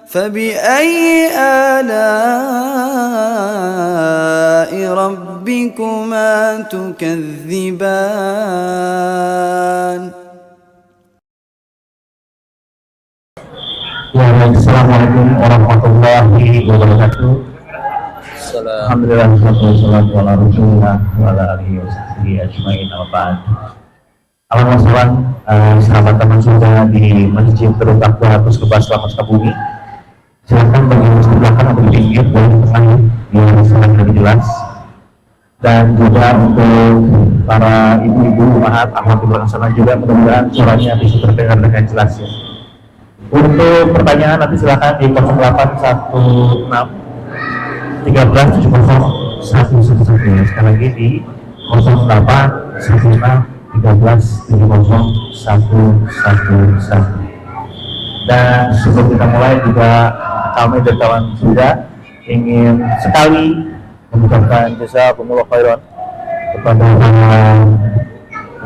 فبأي آلاء ربكما تكذبان. Assalamualaikum warahmatullahi wabarakatuh. Alhamdulillah wassalatu ala rasulillah wa ala alihi wasahbihi ajmain wa ba'd. Sahabat teman surga di Masjid Darut Taqwa Puskesmas Lapas Kabumi. Silakan bagi yang di belakang atau di pinggir boleh di tengah biar sangat lebih jelas. Dan juga untuk para ibu-ibu umahat ahwat di belakang sana juga mudah-mudahan suaranya bisa terdengar dengan jelas ya. Untuk pertanyaan nanti silakan di 0816 13 70 111 ya. Sekali lagi di 0816 13 70 111. Dan sebelum kita mulai juga kami dari kawan sudah ingin sekali mengucapkan jazakumullah khairan kepada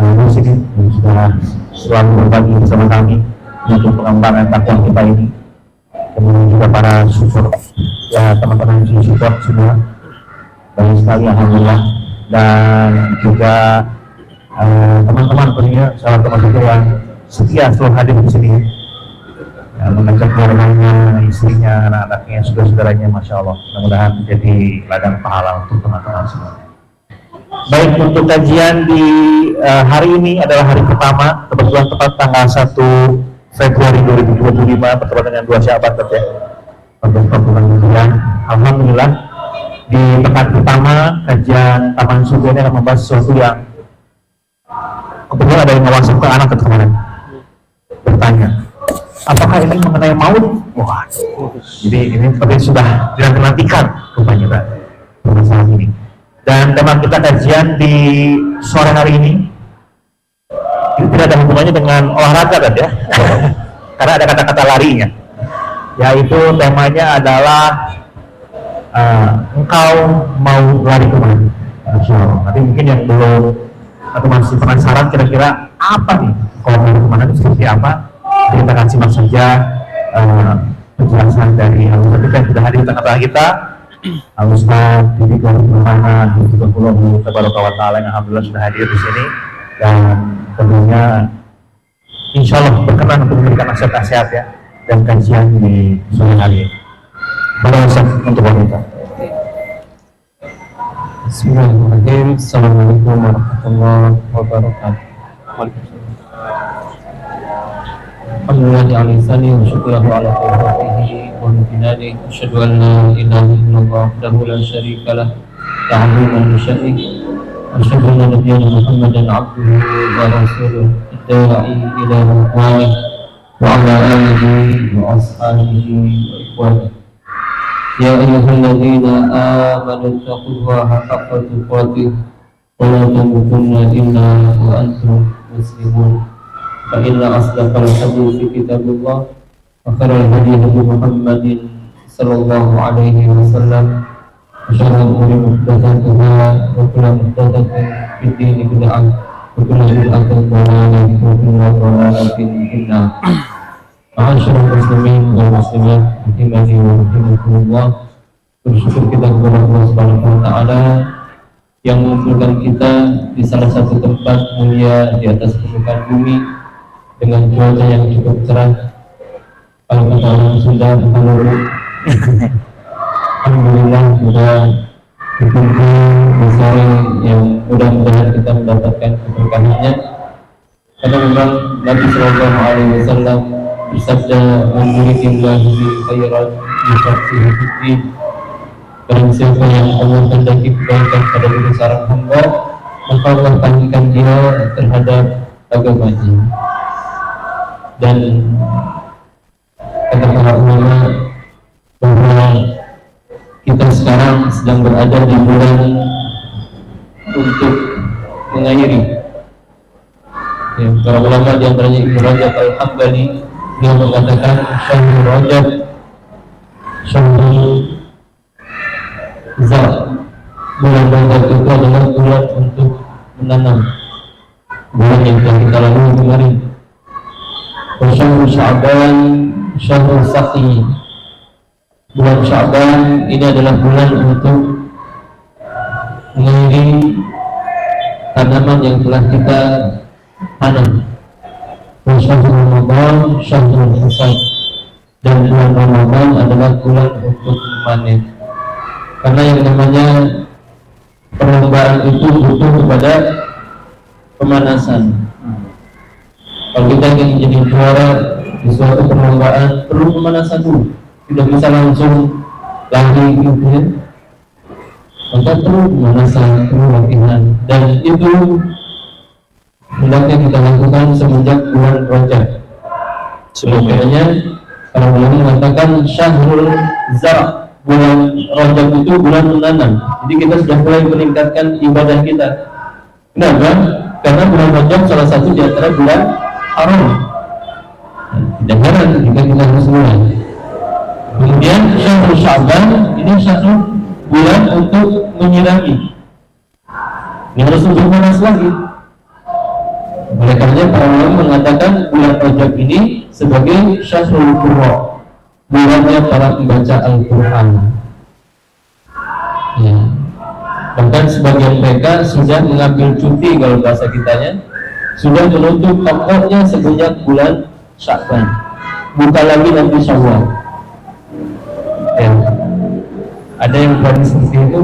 musik yang sudah selalu berbagi bersama kami untuk pengembangan takwa kita ini. Kemudian juga para support ya, teman-teman yang support semua banyak sekali alhamdulillah. Dan juga teman-teman tentunya sahabat teman juga yang setia selalu hadir di sini ya, mengajak keluarganya, istrinya, anak-anaknya, saudara-saudaranya, masya Allah. Mudah-mudahan menjadi ladang pahala untuk teman-teman semua. Baik, untuk kajian di hari ini adalah hari pertama, kebetulan tepat tanggal 1 Februari 2025 bertepatan dengan 2 Syaban ya. Alhamdulillah di pekan pertama kajian Taman Surga ini akan membahas sesuatu yang kebetulan ada yang ngawasip ke anak kemarin bertanya, apakah ini mengenai maut? Wah, jadi ini seperti sudah dinantikan rupanya masalah ini. Dan tema kita kajian di sore hari ini tidak ada hubungannya dengan olahraga kan ya karena ada kata-kata larinya, yaitu temanya adalah engkau mau lari kemana? Nanti mungkin yang belum atau masih penasaran kira-kira apa nih kalau mau kemana itu seperti apa, kita akan simak saja penjelasan dari Al-Ustaz yang sudah hadir di tengah-tengah kita, Al-Ustaz Didi Gurumana Hifdzahullah Tabaraka wa Ta'ala yang alhamdulillah sudah hadir di sini dan tentunya insya Allah berkenan untuk memberikan nasihat-nasihat ya dan kajian di sore hari ini. Boleh Ustaz untuk wanita. Bismillahirrahmanirrahim. Assalamualaikum warahmatullahi wabarakatuh. Alhamdulillah ala lisani wa syukuruhu ala tawfiqihi wa imtinanihi. Asyhadu an la ilaha illallah wahdahu la syarika lah ta'ziman li syar'ihi. Asyhadu anna nabiyyana Muhammadan abduhu wa rasuluh ad-da'i ila ridwanihi wa ala alihi wa ashabihi wa ikhwanihi. Ya ayyuhalladzina amanu taqullaha haqqa tuqatih wa la tamutunna illa wa antum muslimun. Fa inna asdaqal hadithi kitabullah wa khairal hadi hadi Muhammadin sallallahu alaihi wasallam. Syarrul umuri muhdatsatuha wa kullu muhdatsatin fid dini bid'ah wa kullu bid'atin dhalalah wa kullu dhalalatin finnar. Ma'asyiral muslimin wal muslimat rahimani wa rahimakumullah. Bersyukur kita kepada Allah Subhanahu wa taala yang mengumpulkan kita di salah satu tempat mulia di atas permukaan bumi dengan cuaca yang cukup cerah. Kalau kata orang Sunda, alhamdulillah sudah berkumpul di sore yang mudah-mudahan kita mendapatkan keberkahannya. Karena memang Nabi Sallallahu Alaihi Wasallam bersabda, "Manjuridillahu bi khairan yufaqihu fid-din." Barang siapa yang Allah hendaki kebaikan pada seorang hamba, maka Allah panggilkan dia terhadap agamanya. Dan kata para ulama bahwa kita sekarang sedang berada di bulan untuk mengakhiri. Ya, para ulama di antaranya Ibnu Rajab Al-Hambali yang mengatakan Syahrul Rajab Syahrul Zat, bulan Rajab itu adalah bulan untuk menanam, bulan yang telah kita lalui kemarin. Syahrul Sya'ban Syahrul Saqi, bulan Sya'ban ini adalah bulan untuk mengiringi tanaman yang telah kita tanam. Syahrul Ramadan, syahrul hisab, dan bulan Ramadan adalah bulan untuk memanen. Karena yang namanya perlombaan itu butuh kepada pemanasan. Kalau kita ingin menjadi juara di suatu perlombaan, perlu pemanasan dulu. Tidak bisa langsung lari gitu ya. Maka perlu pemanasan, perlu latihan, dan itu hendaknya kita lakukan semenjak bulan Rajab. Sebenarnya para ulama mengatakan syahrul zar', bulan Rajab itu bulan menanam. Jadi kita sudah mulai meningkatkan ibadah kita. Kenapa? Karena bulan Rajab salah satu di antara bulan haram. Tidak heran jika kita harus mulai. Kemudian syahrul Sya'ban ini satu bulan untuk menyirami. Ini harus lebih panas lagi. Oleh karena para ulama mengatakan bulan Rajab ini sebagai syahrul Qur'an, bulannya para pembaca Al-Quran. Ya. Bahkan sebagian mereka sudah mengambil cuti, kalau bahasa kitanya sudah menutup tokonya sejak bulan Sya'ban, buka lagi nanti Syawal. Ya. Ada yang berani seperti itu?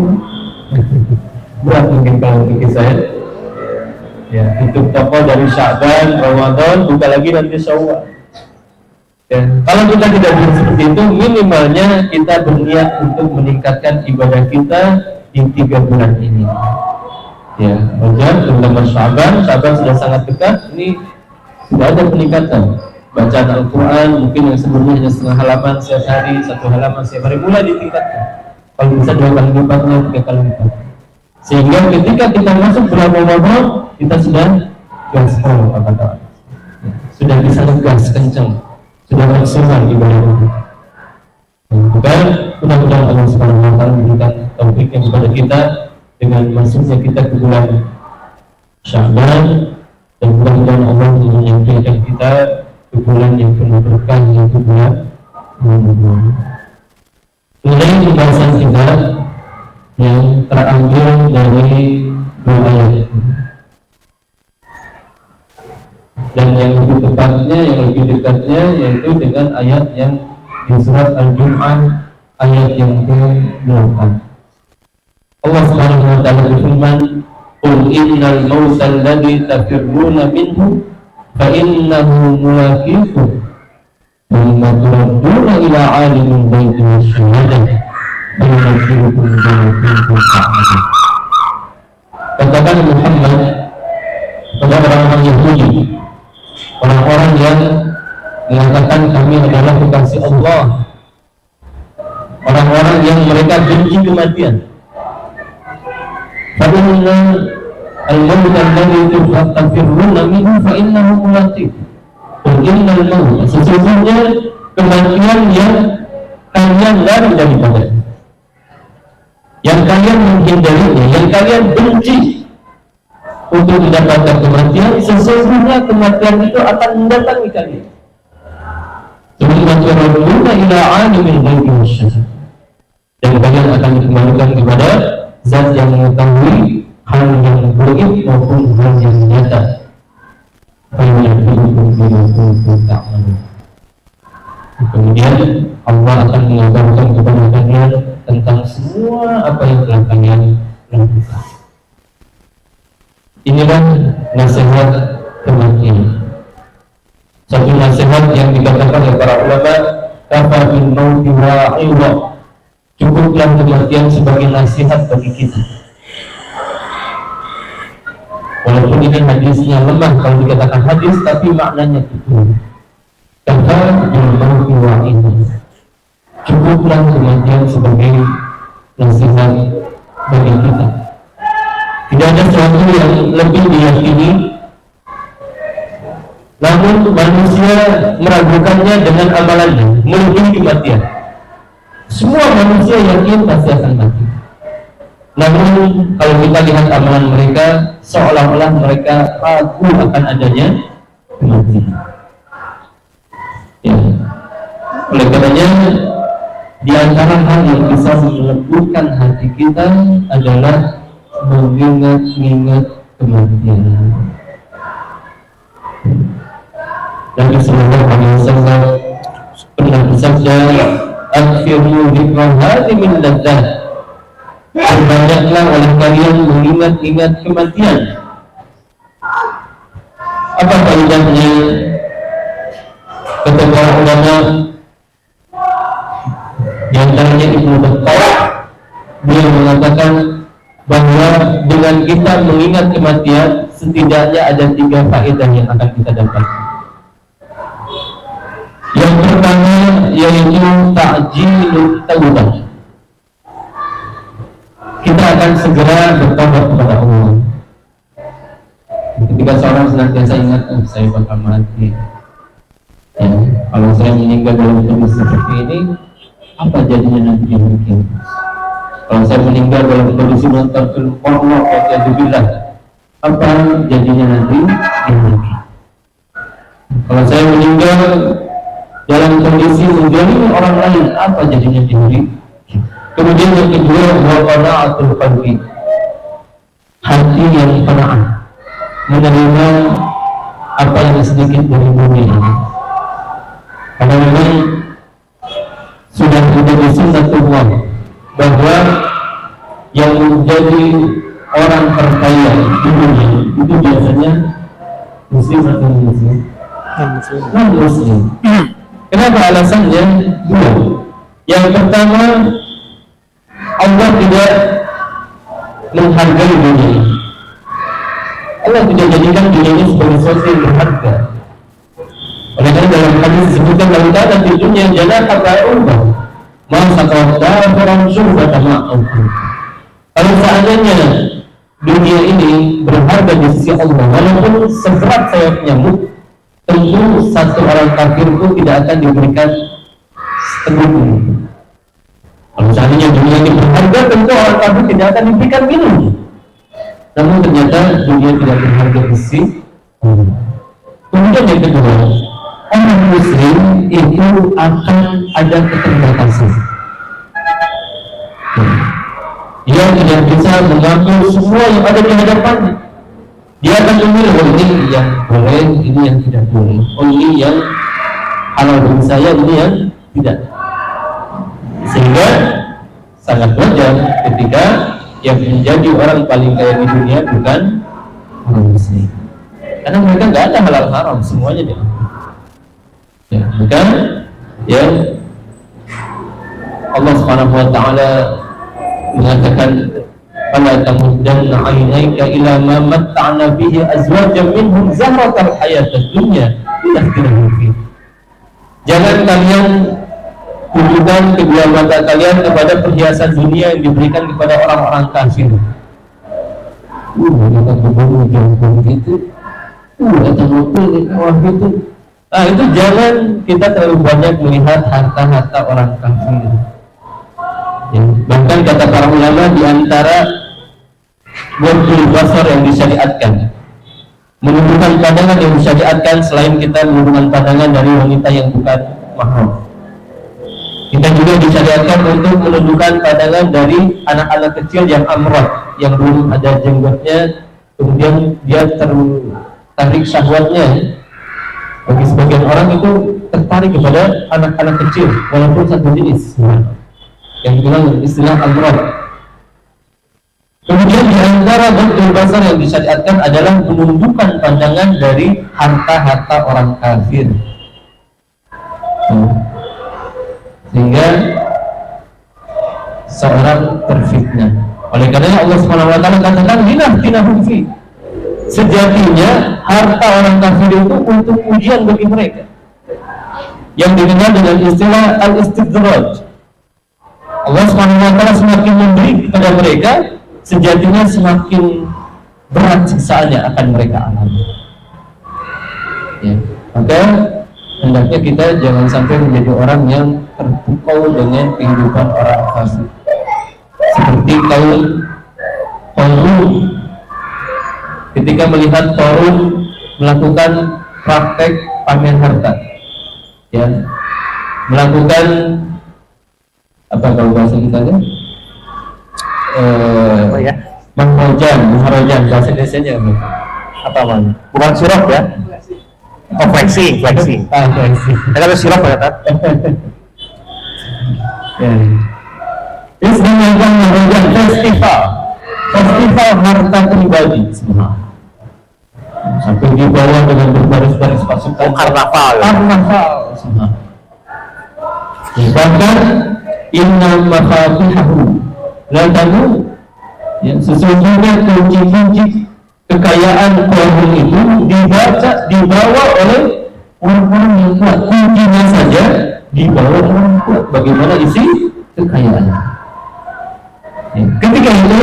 Berat mungkin kalau pikir saya. Ya, tutup toko dari Sya'ban, Ramadan, buka lagi nanti Syawal. Ya, kalau kita tidak bisa seperti itu, minimalnya kita berniat untuk meningkatkan ibadah kita di 3 bulan ini. Ya, Rajab, terutama Sya'ban sudah sangat dekat. Ini sudah ada peningkatan. Bacaan Al-Quran mungkin yang sebelumnya hanya setengah halaman setiap hari, 1 halaman setiap hari, mulai ditingkatkan. Kalau bisa 2 kali lipatnya, 3 kali lipat. Sehingga ketika kita masuk bulan Ramadan, kita sudah gaspol, sudah bisa ngegas kencang, sudah maksimal ibadah itu. Bukan mudah-mudahan Allah Subhanahu wa taala memberikan taufik yang kepada kita dengan masuknya kita ke bulan Sya'ban, dan mudah-mudahan Allah menyampaikan kita ke bulan yang penuh berkah, yaitu bulan Ramadan. Mulai pembahasan kita yang terambil dari 2 ayat, dan yang lebih tepatnya, yang lebih dekatnya yaitu dengan ayat yang di surat Al-Jum'ah ayat yang ke-8. Allah Subhanahu wa taala berfirman, "Qul innal mauta alladzi tafirruna minhu fa innahu mulaqikum, thumma turadduna ila 'alimil ghaibi wasyahadah, fayunabbi'ukum bima kuntum ta'malun." Katakan Muhammad kepada orang-orang Yahudi, orang-orang yang mengatakan kami adalah kekasih Allah, orang-orang yang mereka benci kematian. Fa inna al-maut alladzi tafirruna minhu fa innahu mulaqikum. Innal maut, sesungguhnya kematian yang kalian lari daripadanya, yang kalian menghindarinya, yang kalian benci untuk mendapatkan kematian, sesungguhnya kematian itu akan mendatangi kalian. Dan kalian akan dikembalikan kepada Zat yang mengetahui hal yang gaib maupun hal yang nyata. Kemudian Allah akan mengabarkan kepada kalian tentang semua apa yang telah kalian lakukan. Inilah nasihat kematian. Satu nasihat yang dikatakan oleh para ulama, kafa bil mauti wa'idha, cukuplah kematian sebagai nasihat bagi kita. Walaupun ini hadisnya lemah kalau dikatakan hadis, tapi maknanya betul. Kafa bil mauti wa'idha, cukuplah kematian sebagai nasihat bagi kita. Tidak ada sesuatu yang lebih diyakini, namun manusia meragukannya dengan amalannya, melebihi kematian. Semua manusia yakin pasti akan mati. Namun kalau kita lihat amalan mereka, seolah-olah mereka ragu akan adanya kematian. Ya. Oleh karenanya Di antara hal yang bisa melembutkan hati kita adalah mengingat-ingat kematian. Nabi Sallallahu Alaihi Wasallam pernah bersabda, "Akhirul hikmah min ladzat." Berbanyaklah oleh kalian mengingat-ingat kematian. Apa faedahnya? Kata para ulama, di antaranya Ibnu Battal, dia mengatakan bahwa dengan kita mengingat kematian, setidaknya ada 3 faedah yang akan kita dapatkan. Yang pertama yaitu ta'jilut taubah. Kita akan segera bertobat kepada Allah. Ketika seorang senantiasa ingat, saya bakal mati. Ya, kalau saya meninggal dalam kondisi seperti ini, apa jadinya nanti mungkin? Kalau saya meninggal dalam kondisi nonton film porno, apa jadinya nanti mungkin? Kalau saya meninggal dalam kondisi menjolimi orang lain, apa jadinya diri? Kemudian yang kedua, waqana'atul qalbi, hati yang qanaah, menerima apa yang sedikit dari dunia ini. Karena memang sudah menjadi sunnatullah bahwa yang menjadi orang terkaya di dunia itu biasanya muslim atau muslim? Non-muslim. Kenapa alasannya? Dua. Yang pertama, Allah tidak menghargai dunia. Allah tidak jadikan dunia ini sebagai sesuatu yang berharga. Oleh karena dalam hadis disebutkan dalam keadaan di dunia jangan pakai ubah. Masa kau orang syurga ma'au. Kalau seandainya dunia ini berharga di sisi Allah, walaupun seberat sayap nyamuk, tentu satu orang kafir itu tidak akan diberikan setengah ini. Kalau seandainya dunia ini berharga, tentu orang kafir tidak akan diberikan minum. Namun ternyata dunia tidak berharga di sisi Allah. Kemudian yang kedua, orang muslim itu akan ada keterbatasan. Dia tidak bisa mengambil semua yang ada di hadapannya. Dia akan memilih, oh ini yang boleh, ini yang tidak boleh. Oh ini yang halal bagi saya, ini yang tidak. Sehingga sangat wajar ketika yang menjadi orang paling kaya di dunia bukan orang muslim. Karena mereka nggak ada halal haram, semuanya dia. Ya, bukan yang Allah Subhanahu wa taala mengatakan fala tamuddanna 'ainaika ila ma matta'na bihi azwajan minhum zahratal hayatid dunya linaftinahum fi. Jangan kalian tunjukkan kedua mata kalian kepada perhiasan dunia yang diberikan kepada orang-orang kafir. Mereka berburu jauh begitu. Kata mobil di bawah gitu. Nah itu jangan kita terlalu banyak melihat harta-harta orang kafir. Ya, bahkan kata para ulama di antara ghadul basar yang disyariatkan, menundukkan pandangan yang disyariatkan selain kita menundukkan pandangan dari wanita yang bukan mahram. Kita juga disyariatkan untuk menundukkan pandangan dari anak-anak kecil yang amrah, yang belum ada jenggotnya, kemudian dia tertarik syahwatnya. Bagi sebagian orang itu tertarik kepada anak-anak kecil walaupun satu jenis, yang dibilang istilah amrah. Kemudian di antara ghadul basar yang disyariatkan adalah menundukkan pandangan dari harta-harta orang kafir. Sehingga seorang terfitnah. Oleh karena Allah Subhanahu wa taala katakan linaftinahum fi. Sejatinya harta orang kafir itu untuk ujian bagi mereka. Yang dikenal dengan istilah al-istidraj. Allah Subhanahu wa taala semakin memberi kepada mereka, sejatinya semakin berat siksaan yang akan mereka alami. Ya, maka hendaknya kita jangan sampai menjadi orang yang terpukau dengan kehidupan orang kafir. Seperti kaum Qarun, ketika melihat Qarun melakukan praktek pamer harta, ya, melakukan apa kalau bahasa kita kan? Apa ya? Maharajan bahasa Indonesia Apa namanya? Bukan sirup ya? Oh, flexing. flexing. Ada sirup ya, Tat? Ya. Ini sedang mengadakan festival harta pribadi semua. Sampai di bawah dengan berbaris-baris pasukan. Karnaval. Semua. Bahkan inna mafatihahu la tanu, ya, sesungguhnya kunci-kunci kekayaan kaum itu dibawa oleh orang-orang yang kuat. Kuncinya saja dibawa orang kuat. Bagaimana isi kekayaannya? Ya. Ketika itu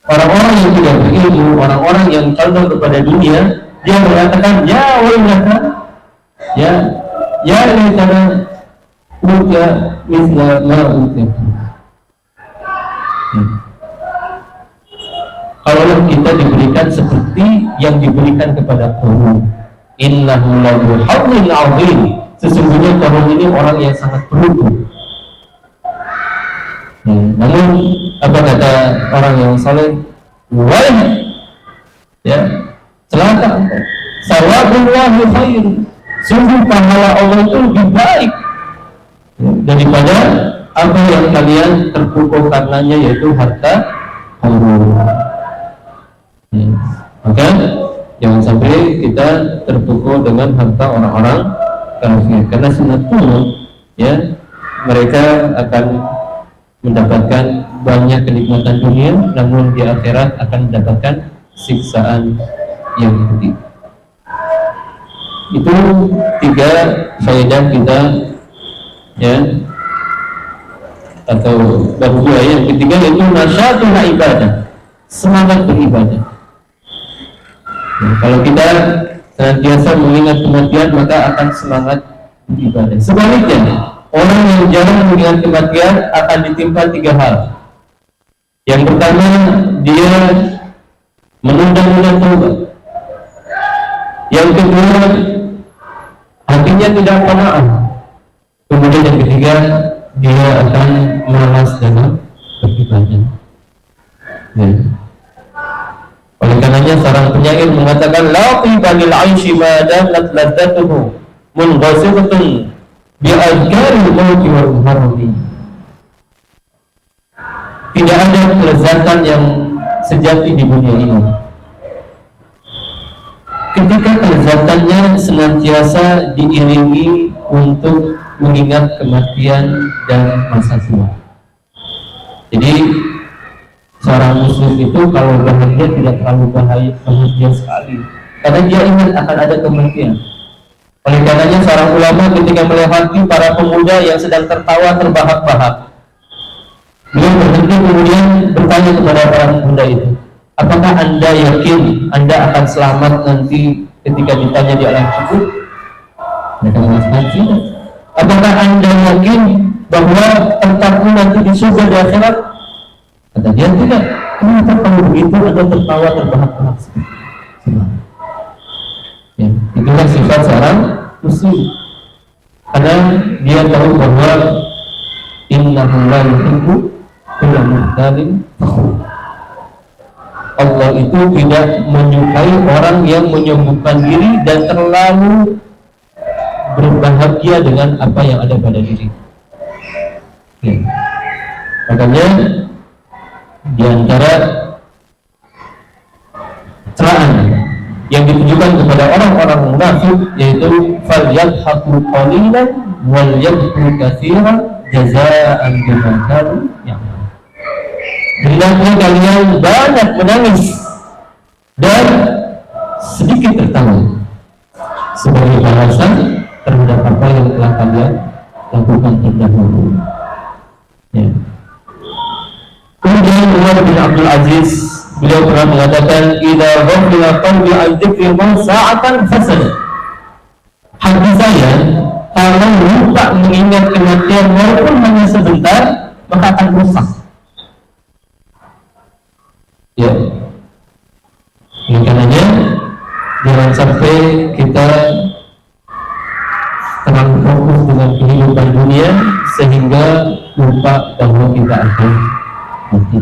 orang-orang yang tidak berilmu, orang-orang yang condong kepada dunia, dia mengatakan ya wailaka, ya laitana uta misla ma uta. Kalau kita diberikan seperti yang diberikan kepada Qarun, innahu lahu hazzun 'azim, sesungguhnya Qarun ini orang yang sangat beruntung. Namun apa kata orang yang saleh? Wah, ya, celaka engkau. Sawabullahi khair, sungguh pahala Allah itu lebih baik daripada apa yang kalian terpukul karenanya, yaitu harta Qarun. Maka jangan sampai kita terpukul dengan harta orang-orang kafir, karena sunatullah, ya, mereka akan mendapatkan banyak kenikmatan dunia, namun di akhirat akan mendapatkan siksaan yang pedih. Itu 3 faedah kita, ya, atau baru 2. Yang ketiga yaitu nasyatul ibadah, semangat beribadah. Kalau kita senantiasa mengingat kematian, maka akan semangat beribadah. Sebaliknya, orang yang jarang mengingat kematian akan ditimpa 3 hal. Yang pertama, dia menunda-nunda taubat. Yang kedua, hatinya tidak pemaaf. Kemudian yang ketiga, dia akan malas dalam beribadah. Ya. Oleh karenanya seorang penyair mengatakan, la qibalil 'aishi ma dalat ladzatuhu munghasibatun bi adkaril mauti wal harami. Tidak ada kelezatan yang sejati di dunia ini ketika kelezatannya senantiasa diiringi untuk mengingat kematian dan masa tua. Jadi seorang muslim itu kalau bahagia tidak terlalu bahagia sekali, karena dia ingat akan ada kematian. Oleh karenanya seorang ulama ketika melewati para pemuda yang sedang tertawa terbahak-bahak, beliau berhenti kemudian bertanya kepada para pemuda itu, apakah anda yakin anda akan selamat nanti ketika ditanya di alam kubur? Mereka mengatakan tidak. Apakah anda yakin bahwa tempatmu nanti di surga di akhirat? Kata dia tidak. Kenapa kalau begitu anda tertawa terbahak-bahak? Ya, itulah sifat seorang muslim, karena dia tahu bahwa innahu la yuhibbu kulla mukhtalin fakhur. Allah itu tidak menyukai orang yang menyombongkan diri dan terlalu berbahagia dengan apa yang ada pada diri. Ya. Makanya di antara celaan yang ditujukan kepada orang-orang munafik yaitu falyadhaku qalilan wal yabku katsiran jazaa'an bima kanu ya'malun. Hendaknya kalian banyak menangis dan sedikit tertawa sebagai balasan terhadap apa yang telah kalian lakukan terdahulu. Ya. Kemudian Umar bin Abdul Aziz, beliau pernah mengatakan, "Idza ghafila qalbi an dzikri ma sa'atan fasad." Hati saya kalau lupa mengingat kematian walaupun hanya sebentar, maka akan rusak. Ya. Oleh karenanya jangan sampai kita terlalu fokus dengan kehidupan dunia sehingga lupa bahwa kita akan mati.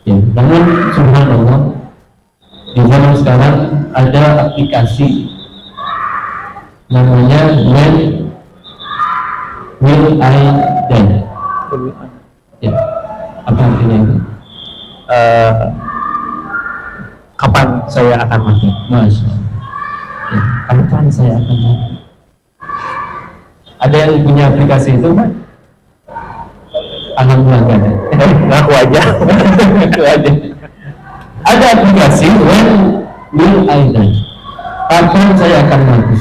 Ya, namun subhanallah di zaman sekarang ada aplikasi namanya When Will I Die? Ya, apa artinya itu? Kapan saya akan mati? Masya Allah. Ya, kapan saya akan mati? Ada yang punya aplikasi itu, Pak? Alhamdulillah nggak ada. Ngaku aja. Ngaku aja. Ada aplikasi When Will I Die? Kapan saya akan mati?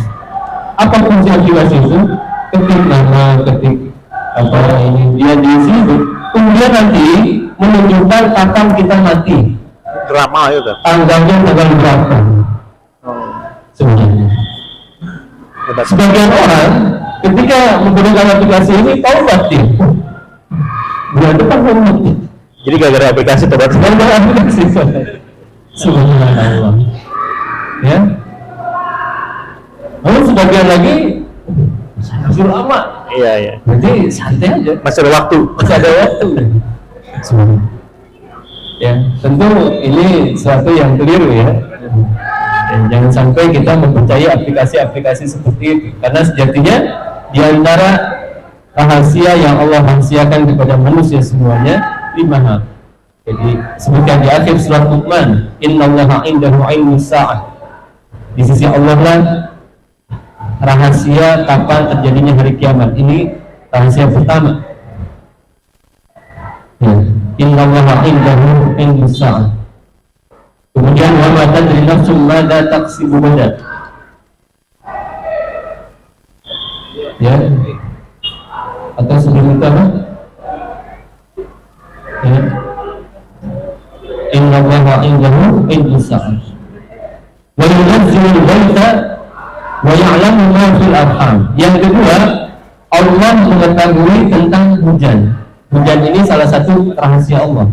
Apa fungsi aplikasi itu? Ketik nama, ketik apa ini, dia di situ. Kemudian nanti menunjukkan kapan kita mati. Drama itu. Tanggalnya tanggal berapa? Sebenarnya. Sebagian orang ketika menggunakan aplikasi ini tahu mati. Bulan depan mau mati. Jadi gara-gara aplikasi tobat. Gara-gara aplikasi. Subhanallah. Ya. Lalu sebagian lagi masih lama. Iya. Berarti santai aja. Masih ada waktu. Masih ada waktu. Ya, tentu ini sesuatu yang keliru ya. Dan jangan sampai kita mempercayai aplikasi-aplikasi seperti itu, karena sejatinya di antara rahasia yang Allah rahasiakan kepada manusia semuanya 5 hal. Jadi sebutkan di akhir surat Luqman, innallaha indahu ilmus sa'ah. Di sisi Allah lah rahasia kapan terjadinya hari kiamat. Ini rahasia pertama. Ya. Innallaha indahu ilmus sa'ah. Kemudian wa ma tadri nafsun madza taksibu gadan. Ya. Atau sebelum itu apa? Ya. Innallaha indahu ilmus sa'ah. Wa yunazzilul ghaitha wa ya'lamu ma fil arham. Yang kedua, Allah mengetahui tentang hujan. Hujan ini salah satu rahasia Allah.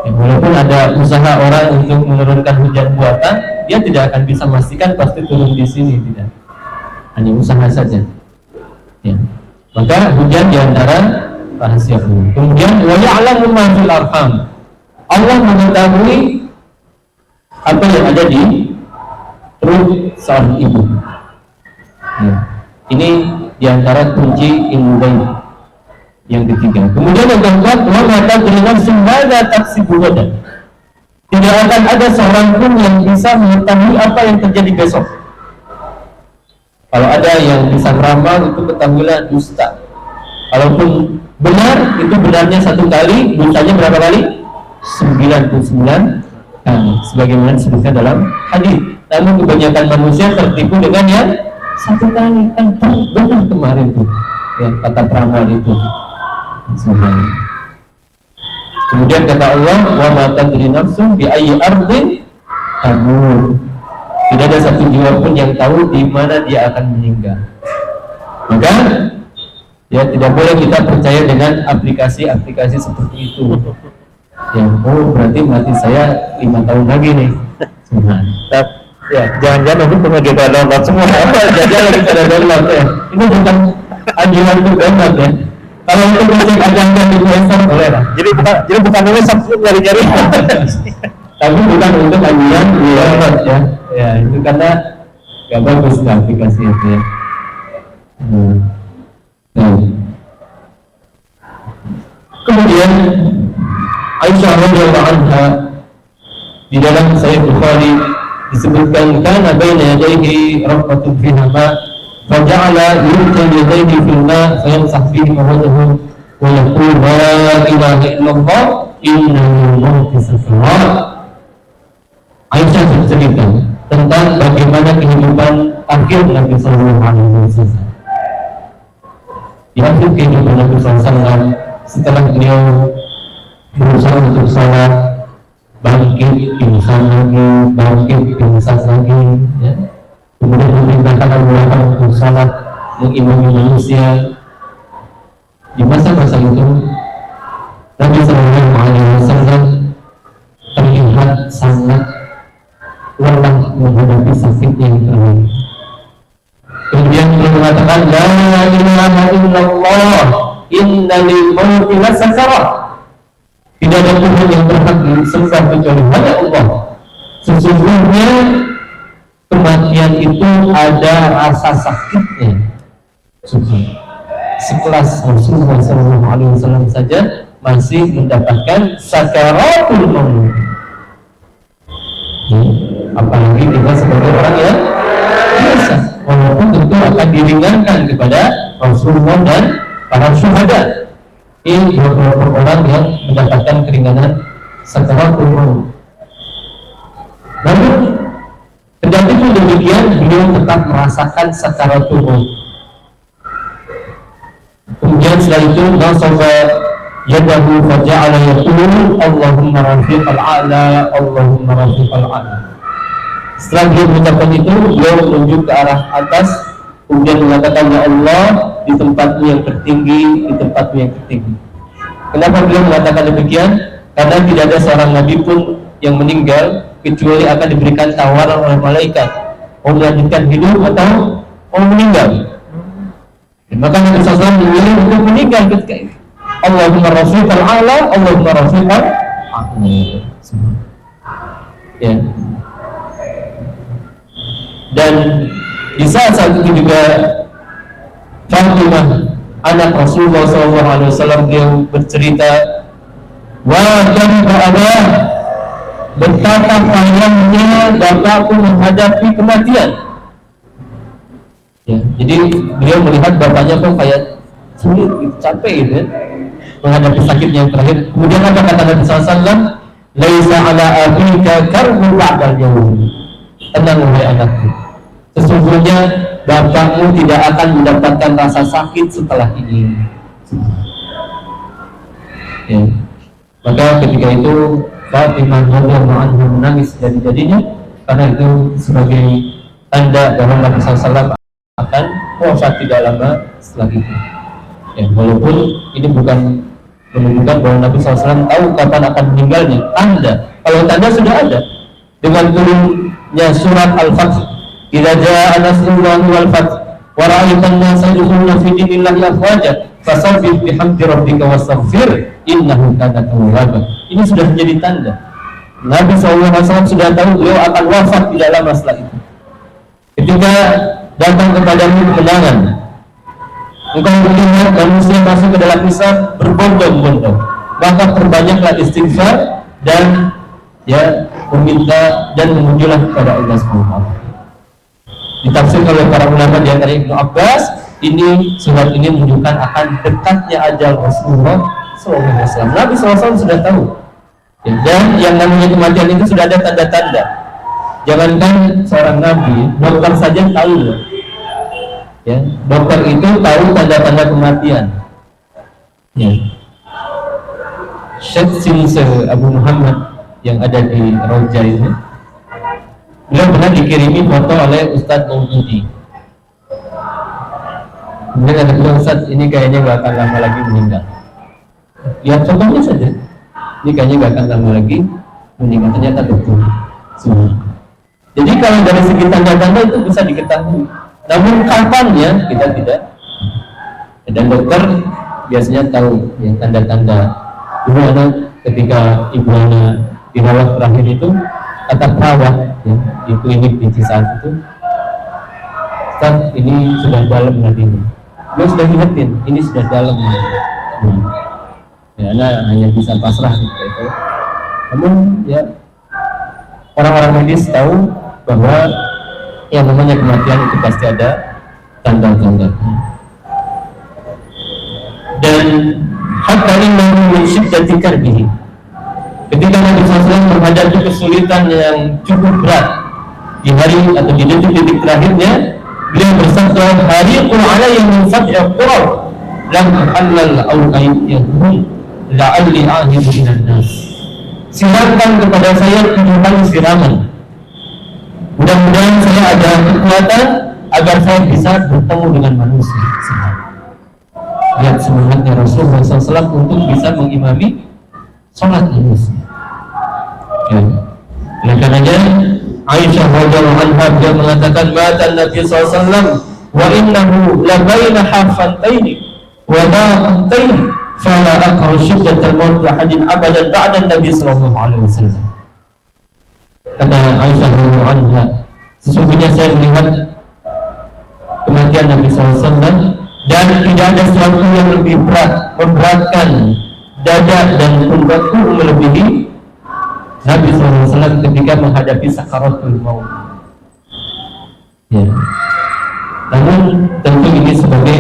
Ya, walaupun ada usaha orang untuk menurunkan hujan buatan, dia tidak akan bisa memastikan pasti turun di sini, tidak. Hanya usaha saja. Ya. Maka hujan diantara rahasia Allah. Kemudian wa ya'lamu ma fil arham. Allah mengetahui apa yang ada di perut seorang ibu. Ya. Ini diantara kunci ilmu gaib yang ketiga. Kemudian yang keempat, wa ma tadri nafsun madza taksibu gadan. Tidak akan ada seorang pun yang bisa mengetahui apa yang terjadi besok. Kalau ada yang bisa meramal, itu ketahuilah dusta. Kalaupun benar, itu benarnya 1 kali, dustanya berapa kali? 99 kali, sebagaimana disebutkan dalam hadis. Namun kebanyakan manusia tertipu dengan yang 1 kali. Kan benar kemarin tuh, ya, kata peramal itu. Sebenarnya. Kemudian kata Allah, wa ma tadri nafsun bi ayyi ardin tamut. Tidak ada satu jiwa pun yang tahu di mana dia akan meninggal. Maka ya tidak boleh kita percaya dengan aplikasi-aplikasi seperti itu. Ya, oh berarti mati saya 5 tahun lagi nih. Ya, jangan-jangan nanti pernah kita download semua. Jangan lagi pada download ya. Ini bukan anjuran untuk download ya. Kalau untuk musik ajangan di Play boleh lah. Jadi bukan ini sabtu nyari-nyari. Tapi bukan untuk anjuran di download ya. Ya itu karena gak bagus lah aplikasi itu ya. Kemudian Aisyah radhiyallahu anha di dalam Sahih Bukhari disebutkan kana baina yadayhi rafqatun fiha ma faja'ala yulqi yadayhi fil ma fayamsah fihi wajhahu wa yaqul la ilaha illallah innal mauta sakarat. Aisyah bercerita tentang bagaimana kehidupan akhir Nabi sallallahu alaihi wasallam. Di akhir kehidupan Nabi sallallahu alaihi wasallam setelah beliau berusaha untuk salat, bangkit, pingsan lagi, bangkit, pingsan lagi, ya. Kemudian memerintahkan orang untuk salat, mengimami manusia. Di masa-masa itu, Nabi Sallallahu Alaihi Wasallam terlihat sangat lelah menghadapi sakit yang terlalu. Kemudian beliau mengatakan, La ilaha illallah, innalil mauti lasakarat. Tidak ada Tuhan yang berhak disembah kecuali hanya Allah. Sesungguhnya kematian itu ada rasa sakitnya. Sekelas Rasulullah SAW saja masih mendapatkan sakaratul maut. Apalagi kita sebagai orang yang biasa, walaupun tentu akan diringankan kepada Rasulullah dan para syuhada. Ini beberapa orang yang mendapatkan keringanan sakaratul maut. Namun kendati pun demikian, beliau tetap merasakan sakaratul maut. Kemudian setelah itu nasaba yadahu faja'ala yaqulu Allahumma rafiqal a'la, Allahumma rafiqal a'la. Setelah beliau mengucapkan itu, beliau menunjuk ke arah atas, kemudian mengatakan, ya Allah, di tempatmu yang tertinggi, di tempatmu yang tertinggi. Kenapa beliau mengatakan demikian? Karena tidak ada seorang nabi pun yang meninggal kecuali akan diberikan tawaran oleh malaikat, mau melanjutkan hidup atau mau meninggal. Maka Nabi SAW memilih untuk meninggal ketika itu. Allahumma rafiqal a'la, Allahumma rafiqal a'la. Ya. Dan di saat itu juga Fatimah, anak Rasulullah SAW, dia bercerita, wah dan berada betapa panjangnya bapakku menghadapi kematian. Ya, jadi beliau melihat bapaknya kok kayak sulit, capek gitu ya, menghadapi sakitnya yang terakhir. Kemudian apa kata Nabi SAW? Laisa ala abika karbu ba'dal yawm. Tenang wahai anakku, sesungguhnya bapakmu tidak akan mendapatkan rasa sakit setelah ini. Ya. Maka ketika itu Fatimah radhiyallahu anha menangis jadi-jadinya, karena itu sebagai tanda bahwa Nabi SAW akan wafat tidak lama setelah itu. Ya, walaupun ini bukan menunjukkan bahwa Nabi SAW tahu kapan akan meninggalnya. Tanda, kalau tanda sudah ada dengan turunnya surat Al-Fath, idza jaa nasrullahi wal fath wa ra'aitan nasa yadkhuluna fi dinillahi afwaja fasabbih bihamdi rabbika wastaghfir innahu kana tawwaba. Ini sudah menjadi tanda. Nabi SAW sudah tahu beliau akan wafat tidak lama setelah itu. Ketika datang kepadamu kemenangan, engkau melihat manusia masuk ke dalam Islam berbondong-bondong, maka perbanyaklah istighfar dan ya meminta dan memujilah kepada Allah SWT. Ditafsirkan oleh para ulama di antara Ibnu Abbas, ini surat ini menunjukkan akan dekatnya ajal Rasulullah SAW. Nabi SAW sudah tahu, dan yang namanya kematian itu sudah ada tanda-tanda. Jangankan seorang nabi, dokter saja tahu. Ya, dokter itu tahu tanda-tanda kematian. Ya. Syekh Sinsir Abu Muhammad yang ada di Roja ini, beliau pernah dikirimi foto oleh Ustadz Maududi. Kemudian ada bilang, Ustadz ini kayaknya gak akan lama lagi meninggal. Lihat fotonya saja, ini kayaknya gak akan lama lagi meninggal. Ternyata betul semua. Jadi kalau dari segi tanda-tanda itu bisa diketahui, namun kapannya kita tidak. Dan dokter biasanya tahu yang tanda-tanda. Dulu anak ketika ibu anak dirawat terakhir itu, kata perawat ya, di klinik di Cisaat itu, Ustaz ini sudah dalam nadinya. Beliau sudah ingetin, ini sudah dalam. Ya, anak hanya bisa pasrah gitu. Namun ya orang-orang medis tahu bahwa yang namanya kematian itu pasti ada tanda-tanda. Dan hatta innahu min syiddati karbihi, ketika Nabi SAW menghadapi kesulitan yang cukup berat di hari atau di detik-detik terakhirnya, beliau bersabda, hariqul alayya min sab'i qurab lam halal aw qayyidhum la'alli ahidu minan nas. Silakan kepada saya 7 kali siraman, mudah-mudahan saya ada kekuatan agar saya bisa bertemu dengan manusia. Lihat semangatnya Rasulullah SAW untuk bisa mengimami sholat manusia. Ya. Oleh karenanya Aisyah radhiyallahu anha dia mengatakan, mata Nabi SAW wa innahu la baina hafantaini wa da'atain fala aqra syiddatal maut ahadin abadan ba'da Nabi sallallahu alaihi wasallam. Kata Aisyah radhiyallahu anha, sesungguhnya saya melihat kematian Nabi SAW dan tidak ada sesuatu yang lebih berat, memberatkan dada dan punggungku melebihi Nabi SAW ketika menghadapi sakaratul maut. Ya. Namun tentu ini sebagai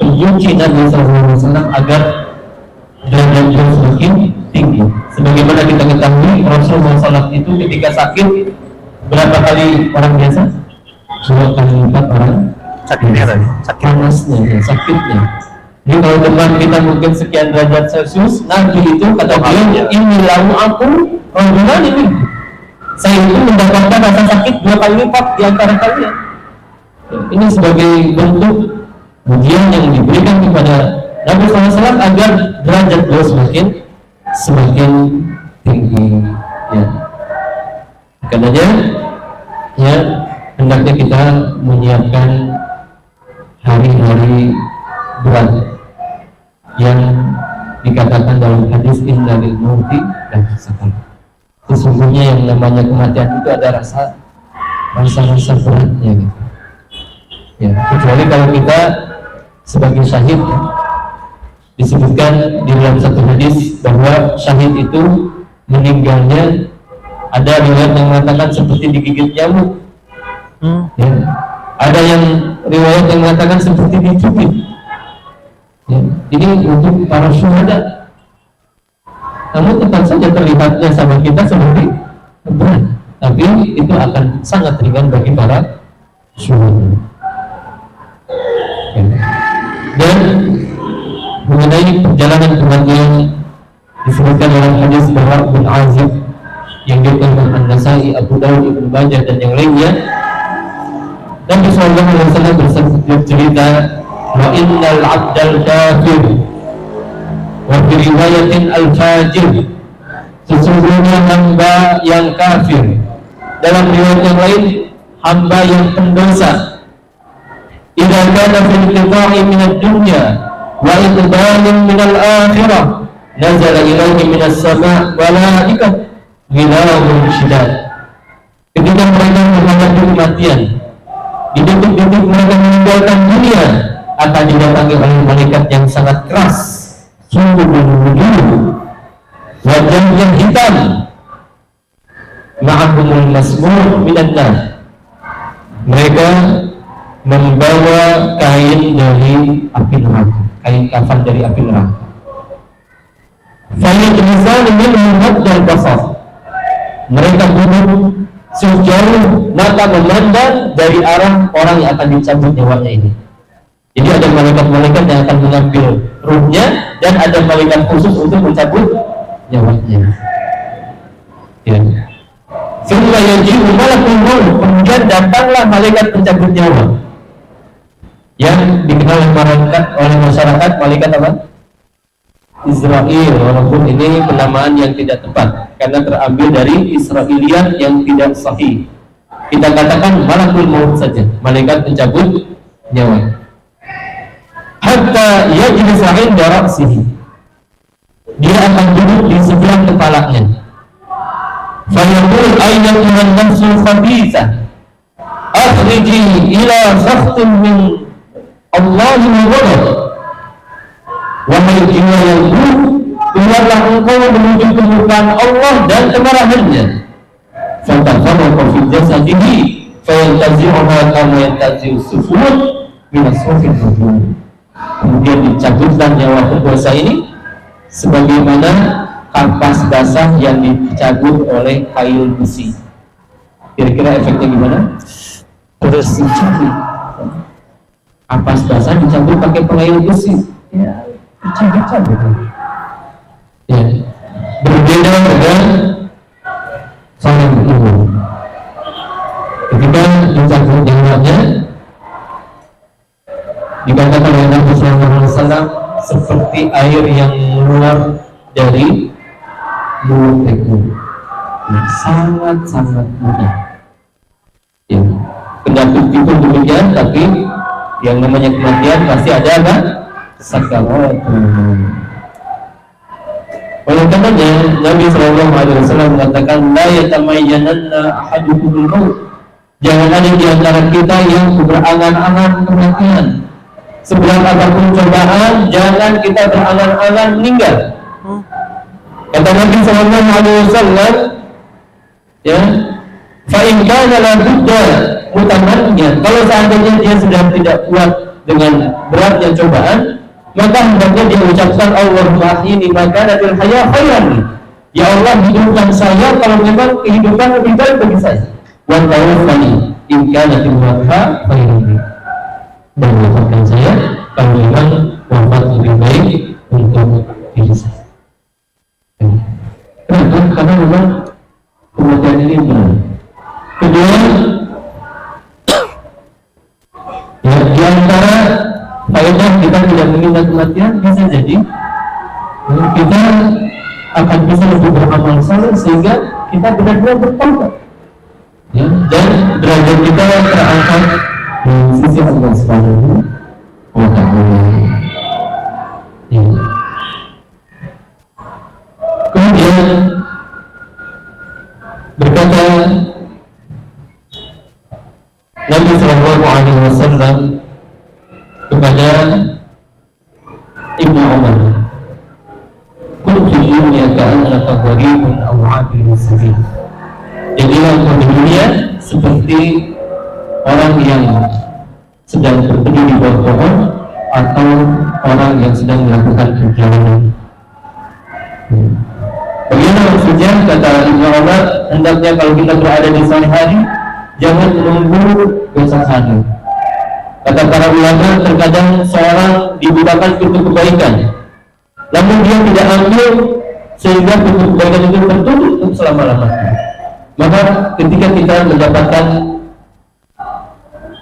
pencuci Nabi SAW agar derajatnya semakin tinggi. Sebagaimana kita ketahui Rasulullah SAW itu ketika sakit berapa kali orang biasa? 2 kali lipat orang sakitnya tadi, panasnya, ya, sakitnya. Jadi kalau demam kita mungkin sekian derajat Celcius, Nabi itu kata beliau, ini lalu aku rombongan ini. Saya itu mendapatkan rasa sakit 2 kali lipat di antara kalian. Ini sebagai bentuk ujian yang diberikan kepada Nabi SAW agar derajat beliau semakin tinggi. Ya. Karenanya, ya hendaknya kita menyiapkan hari-hari berat yang dikatakan dalam hadis inna lil mauti dan sakal. Sesungguhnya yang namanya kematian itu ada rasa beratnya gitu. Ya, kecuali kalau kita sebagai syahid, ya, disebutkan di dalam satu hadis bahwa syahid itu meninggalnya ada riwayat yang mengatakan seperti digigit nyamuk. Ya. Ada yang riwayat yang mengatakan seperti dicubit. Ya. Ini untuk para syuhada. Namun tetap saja terlihatnya sama kita seperti berat, tapi itu akan sangat ringan bagi para syuhada. Ya. Dan mengenai perjalanan kematian disebutkan dalam hadis Bara bin Azib yang diriwayatkan An-Nasa'i, Abu Dawud, Ibnu Majah dan yang lainnya. Nabi sallallahu alaihi wasallam bercerita, wa innal 'abdal kafir wa fi riwayatin al-fajir, sesungguhnya hamba yang kafir, dalam riwayat yang lain hamba yang pendosa, idza kana fil qita'i min ad-dunya wa iqbalin min al-akhirah nazala ilaihi min as-sama' malaikah ghilabun syidad. Ketika mereka menghadapi kematian, di detik-detik mereka meninggalkan dunia, akan didatangi oleh malaikat yang sangat keras, sungguh berwudu, wajah yang hitam, ma'ahumul masmur minan nar. Mereka membawa kain dari api neraka, kain kafan dari api neraka. Fayajlisan minhum haddal basar. Mereka duduk sejauh mata memandang dari arah orang yang akan dicabut nyawanya ini. Jadi ada malaikat-malaikat yang akan mengambil ruhnya dan ada malaikat khusus untuk mencabut nyawanya. Ya. Sehingga yaji'u malakul maut, kemudian datanglah malaikat pencabut nyawa yang dikenal oleh masyarakat malaikat apa? Israel, walaupun ini penamaan yang tidak tepat karena terambil dari Israiliyat yang tidak sahih. Kita katakan malakul maut saja, malaikat pencabut nyawa. Hatta yajlis 'inda ra'sihi, dia akan duduk di sebelah kepalanya. Fa yaqul ayyatuhan nafsul khabithah akhriji ila sakhtin min Allah wa ghadab. Wahai jiwa yang buruk, keluarlah engkau menuju kemurkaan Allah dan kemarahannya. Fatafarraqa fi jasadihi fayantazi'uha kama yantazi'u sufun min as-sufin rajul. Kemudian dicabutlah nyawa pendosa ini sebagaimana kapas basah yang dicabut oleh kail besi. Kira-kira efeknya gimana? Terus dicabut. Kapas basah dicabut pakai kail besi. Ya. Cabut-cabut. Ya. Berbeda dengan seorang ibu. Ketika dicabut nyawanya, dikatakan oleh Nabi SAW seperti air yang keluar dari mulut ekor. Sangat-sangat mudah. Ya. Kendati itu demikian, tapi yang namanya kematian pasti ada apa? sakaratun. Oleh karenanya Nabi SAW mengatakan la yatamayyananna ahadukumul maut. Jangan ada di antara kita yang berangan-angan kematian. Seberat apapun cobaan, jangan kita berangan-angan meninggal. Kata Nabi SAW, ya, fa in kana la budda mutamanniyan. Kalau seandainya dia sudah tidak kuat dengan beratnya cobaan, maka hendaknya dia ucapkan Allahumma ahyini ma kana fil haya khairan. Ya Allah, hidupkan saya kalau memang kehidupan lebih baik bagi saya. Wa tawaffani in kana fil wafa khairan. Dan wafatkan saya kalau memang wafat lebih baik untuk diri saya. Kenapa? Karena memang kematian ini benar. Kedua, ya, di antara faedah kita tidak mengingat kematian bisa jadi kita akan bisa lebih beramal saleh sehingga kita benar-benar bertaubat, ya, dan derajat kita terangkat di sisi Allah Subhanahu wa Ta'ala. Ya. Kemudian berkata Nabi SAW kepada Ibnu Umar, "Kun fi dunya ka'annaka gharibun aw 'abirun sabil." Jadilah engkau di dunia seperti orang yang sedang berteduh di bawah pohon atau orang yang sedang melakukan perjalanan. Bagaimana maksudnya? Kata Ibnu Umar, hendaknya kalau kita berada di sore hari, jangan menunggu besok hari. Kata para ulama, terkadang seorang dibukakan pintu kebaikan, namun dia tidak ambil sehingga pintu kebaikan itu tertutup untuk selama-lamanya. Maka ketika kita mendapatkan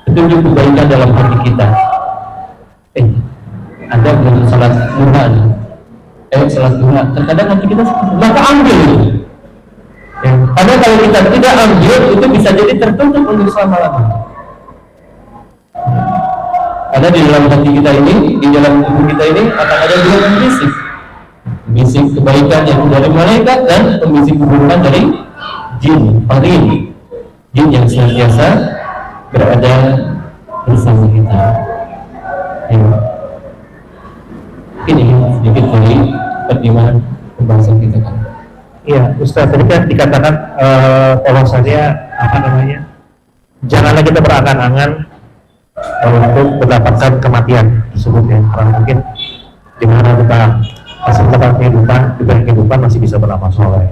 petunjuk kebaikan dalam hati kita, ada belum salat duha, salat duha, terkadang hati kita maka ambil itu. Karena kalau kita tidak ambil, itu bisa jadi tertutup untuk selama-lamanya. Karena di dalam hati kita ini, di dalam tubuh kita ini akan ada dua pembisik. Pembisik kebaikan yang dari malaikat dan pembisik keburukan dari jin, parin, jin yang senantiasa berada bersama kita. Ini sedikit dari pertimbangan pembahasan kita kan. Iya, Ustaz, tadi kan dikatakan bahwasannya apa namanya, janganlah kita berangan-angan untuk mendapatkan kematian tersebut ya, karena mungkin di mana kita masih mendapat kehidupan, diberi kehidupan masih bisa beramal soleh.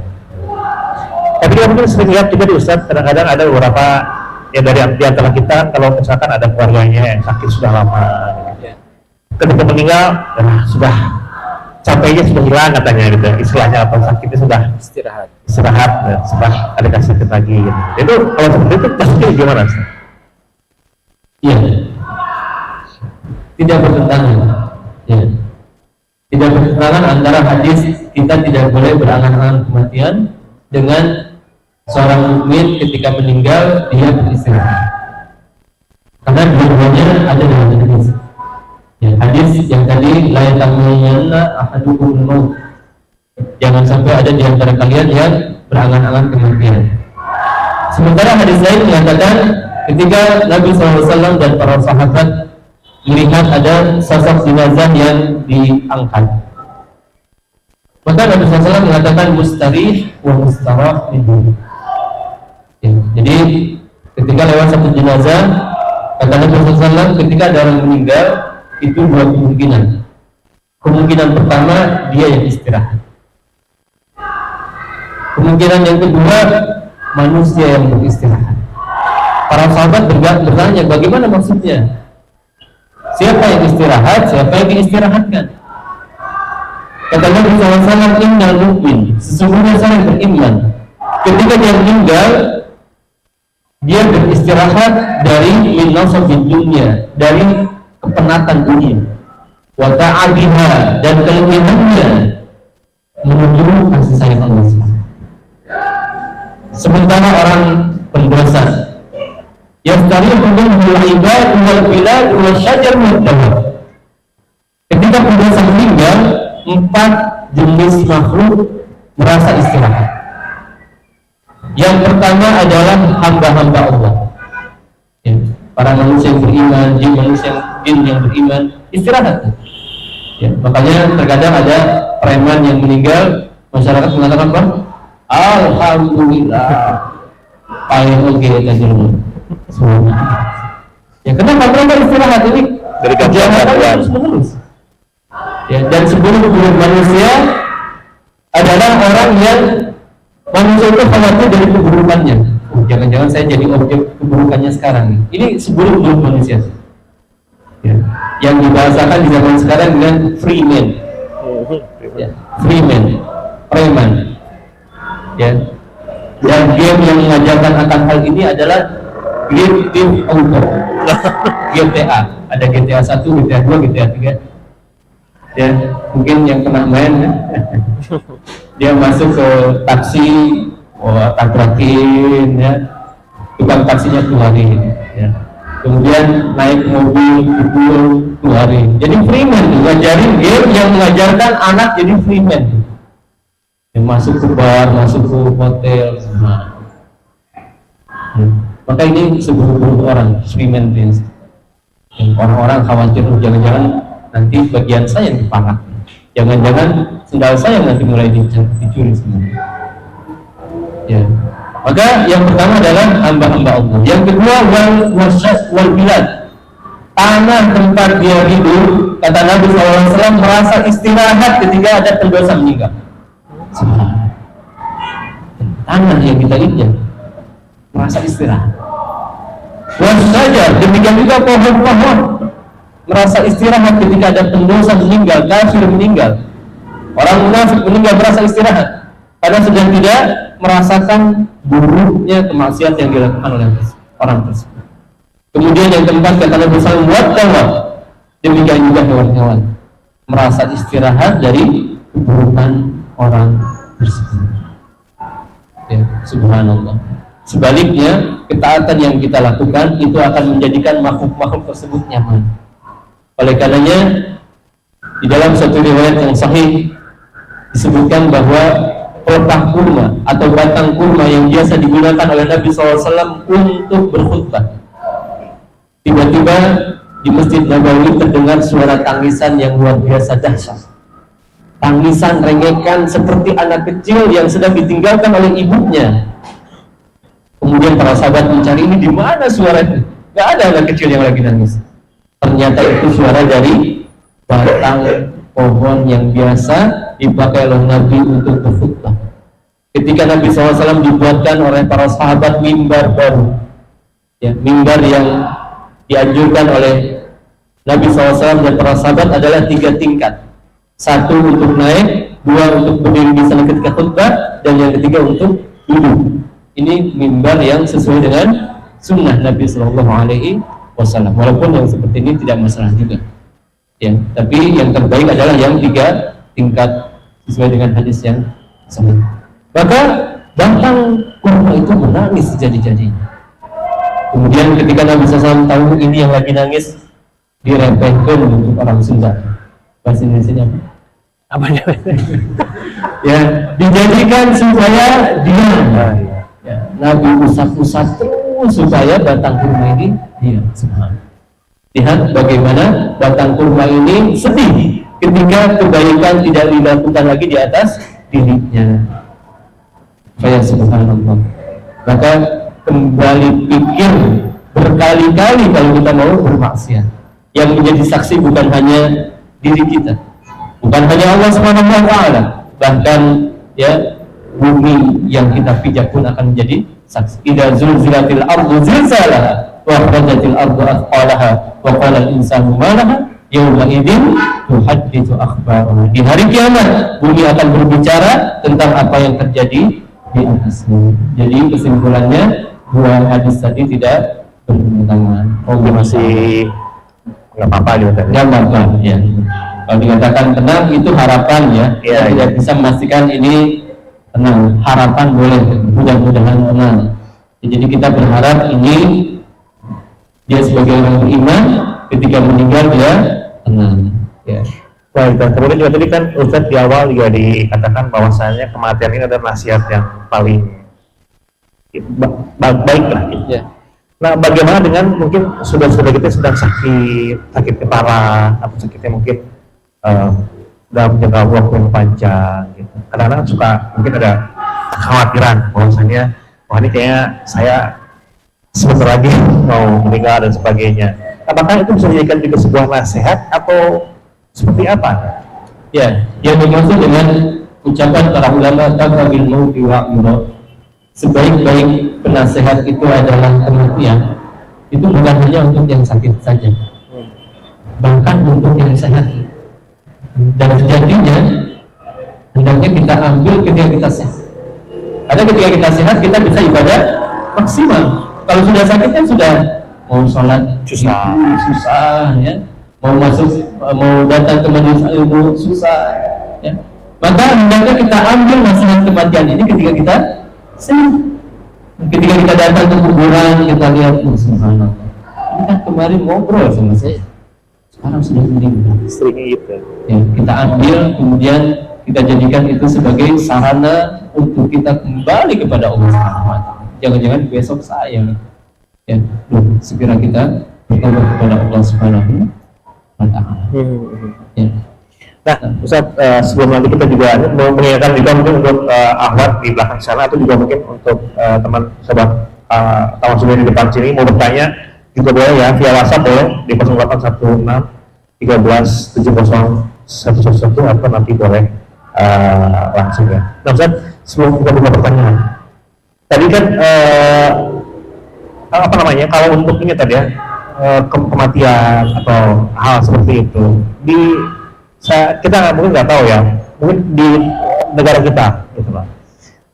Tapi kita mungkin sering lihat juga di Ustaz, kadang-kadang ada beberapa ya dari di antara kita, kalau misalkan ada keluarganya yang sakit sudah lama, ketika meninggal, sudah capeknya sudah hilang katanya gitu, istilahnya apa, sakitnya sudah istirahat dan sudah ada kasih sakit lagi gitu. Itu kalau seperti itu pasti gimana Ustaz? Iya, tidak bertentangan, ya. Tidak bertentangan antara hadis kita tidak boleh berangan-angan kematian dengan seorang mukmin ketika meninggal dia beristirahat, karena dua-duanya ada dalam hadis. Ya, hadis yang tadi la yatamayyanna ahadukumul maut, jangan sampai ada di antara kalian yang berangan-angan kematian. Sementara hadis lain mengatakan ketika Nabi SAW dan para sahabat melihat ada sosok jenazah yang diangkat, maka Nabi SAW mengatakan mustarih wa mustarah minhu. Ya, jadi ketika lewat satu jenazah, kata Nabi SAW, ketika ada orang meninggal itu dua kemungkinan. Kemungkinan pertama dia yang istirahat. Kemungkinan yang kedua manusia yang beristirahat. Para sahabat bertanya, bagaimana maksudnya? Siapa yang istirahat? Siapa yang diistirahatkan? Kata Nabi SAW, innal mu'min, sesungguhnya seorang beriman, ketika dia meninggal, dia beristirahat dari min nasabid dunya, dari kepenatan dunia, wa ta'abiha, dan kelemahannya menuju kasih sayang Allah. Sementara orang pendosa yastarihu minhu al-ibad wal bilad wa syajar wal dawab, ketika 4 jenis makhluk merasa istirahat. Yang pertama adalah hamba-hamba Allah. Ya, para manusia yang beriman, jin yang beriman istirahat. Ya, makanya terkadang ada preman yang meninggal, masyarakat mengatakan apa? Alhamdulillah. Paling oke tadi. Ya, kenapa mereka istirahat ini? Dari gangguan terus-menerus. Ya, dan seburuk-buruk manusia adalah orang yang manusia itu khawatir dari keburukannya. Jangan-jangan saya jadi objek keburukannya sekarang. Ini seburuk-buruk manusia. Ya. Yang dibahasakan di zaman sekarang dengan free man. Ya. Free man, preman. Ya. Dan game yang mengajarkan akan hal ini adalah Grand Theft Auto. GTA. Ada GTA 1, GTA 2, GTA 3. Ya, mungkin yang pernah main dia masuk ke taksi, tabrakin ya, tukang taksinya keluarin ya. Kemudian naik mobil dipukul keluarin. Jadi freeman tuh, ngajarin game yang mengajarkan anak jadi freeman. Yang masuk ke bar, masuk ke hotel semua. Maka ini seburuk-buruk orang, freeman prince. Orang-orang khawatir jangan-jangan nanti bagian saya yang dipanak, jangan-jangan sendal saya nanti mulai dicuri semua. Ya. Maka yang pertama adalah hamba-hamba Allah. Yang kedua wal bilad, tanah tempat dia hidup. Kata Nabi SAW merasa istirahat ketika ada pendosa meninggal. Tanah yang kita injak merasa istirahat. Wasajar, demikian juga pohon-pohon merasa istirahat ketika ada pendosa meninggal, kafir meninggal, orang munafik meninggal, merasa istirahat padahal sedang tidak merasakan buruknya kemaksiatan yang dilakukan oleh orang tersebut. Kemudian yang keempat kata Nabi SAW, wattawab, demikian juga hewan-hewan merasa istirahat dari keburukan orang tersebut. Ya, subhanallah. Sebaliknya, ketaatan yang kita lakukan itu akan menjadikan makhluk-makhluk tersebut nyaman. Oleh karenanya di dalam satu riwayat yang sahih disebutkan bahwa pelepah kurma atau batang kurma yang biasa digunakan oleh Nabi SAW untuk berkhutbah, tiba-tiba di Masjid Nabawi terdengar suara tangisan yang luar biasa dahsyat. Tangisan rengekan seperti anak kecil yang sedang ditinggalkan oleh ibunya. Kemudian para sahabat mencari, ini di mana suaranya? Gak ada anak kecil yang lagi nangis. Ternyata itu suara dari batang pohon yang biasa dipakai oleh Nabi untuk berkhutbah. Ketika Nabi SAW dibuatkan oleh para sahabat mimbar baru, ya, mimbar yang dianjurkan oleh Nabi SAW dan para sahabat adalah 3 tingkat. 1 untuk naik, 2 untuk berdiri di sana ketika khutbah, dan yang ketiga untuk duduk. Ini mimbar yang sesuai dengan sunnah Nabi SAW. Walaupun yang seperti ini tidak masalah juga. Ya, tapi yang terbaik adalah yang 3 tingkat sesuai dengan hadis yang sahih. Maka batang kurma itu menangis jadi-jadinya. Kemudian ketika Nabi SAW tahu ini yang lagi nangis, direpehkan untuk orang Sunda. Bahasa Indonesia apa? Apanya? Ya, dijadikan supaya diam. Ya, Nabi usap-usap terus supaya batang kurma ini diam. Lihat bagaimana batang kurma ini sedih ketika kebaikan tidak dilakukan lagi di atas dirinya. Saya subhanallah. Maka kembali pikir berkali-kali kalau kita mau bermaksiat. Yang menjadi saksi bukan hanya diri kita, bukan hanya Allah SWT, bahkan ya bumi yang kita pijak pun akan menjadi saksi. Idza zulzilatil ardu zilzalaha wa akhrajatil ardu athqalaha wa qala al-insanu ma laha yawma idzin tuhadditsu akhbaraha. Di hari kiamat bumi akan berbicara tentang apa yang terjadi di atasnya. Jadi kesimpulannya dua hadis tadi tidak bertentangan. Oh, masih nggak apa-apa juga. Nggak apa-apa ya. Kalau dikatakan tenang itu harapan ya. Kita tidak bisa memastikan ini tenang, harapan boleh, mudah-mudahan tenang. Jadi kita berharap ini dia sebagai orang beriman ketika meninggal dia tenang. Ya. Baik, dan kemudian juga tadi kan Ustadz di awal juga dikatakan bahwasanya kematian ini adalah nasihat yang paling baik lah gitu. Ya. Nah, bagaimana dengan mungkin sudah kita sedang sakit kepala atau sakitnya mungkin dalam jangka waktu yang panjang gitu. Kadang-kadang suka mungkin ada kekhawatiran bahwasanya wah ini kayaknya saya sebentar lagi mau meninggal dan sebagainya. Apakah itu bisa dijadikan juga sebuah nasihat atau seperti apa? Ya, yang dimaksud dengan ucapan para ulama kafabil mauti wa'idha, sebaik-baik penasehat itu adalah kematian. Itu bukan hanya untuk yang sakit saja, bahkan untuk yang sehat. Dan sejatinya hendaknya kita ambil ketika kita sehat. Karena ketika kita sehat kita bisa ibadah maksimal. Kalau sudah sakit kan sudah mau sholat susah ya. Mau datang ke majelis ilmu susah ya. Maka hendaknya kita ambil nasihat kematian ini ketika kita sehat. Ketika kita datang ke kuburan kita lihat subhanallah, ini kan kemarin ngobrol sama saya, sekarang sudah meninggal. Seringnya gitu ya, kita ambil kemudian kita jadikan itu sebagai sarana untuk kita kembali kepada Allah Subhanahu wa Ta'ala. Jangan-jangan besok saya ya, segera kita bertobat kepada Allah Subhanahu wa Ta'ala. Ya. Nah, Ustaz, sebelum nanti kita juga mau mengingatkan juga mungkin untuk Ahmad di belakang sana atau juga mungkin untuk teman sahabat Taman Sudah di depan sini mau bertanya juga boleh ya via WhatsApp boleh di 0816 13 70 111 atau nanti boleh langsung ya. Nah, Ustaz, sebelum kita buka pertanyaan, tadi kan apa namanya kalau untuk ini tadi ya kematian atau hal seperti itu kita mungkin nggak tahu ya, mungkin di negara kita gitu loh,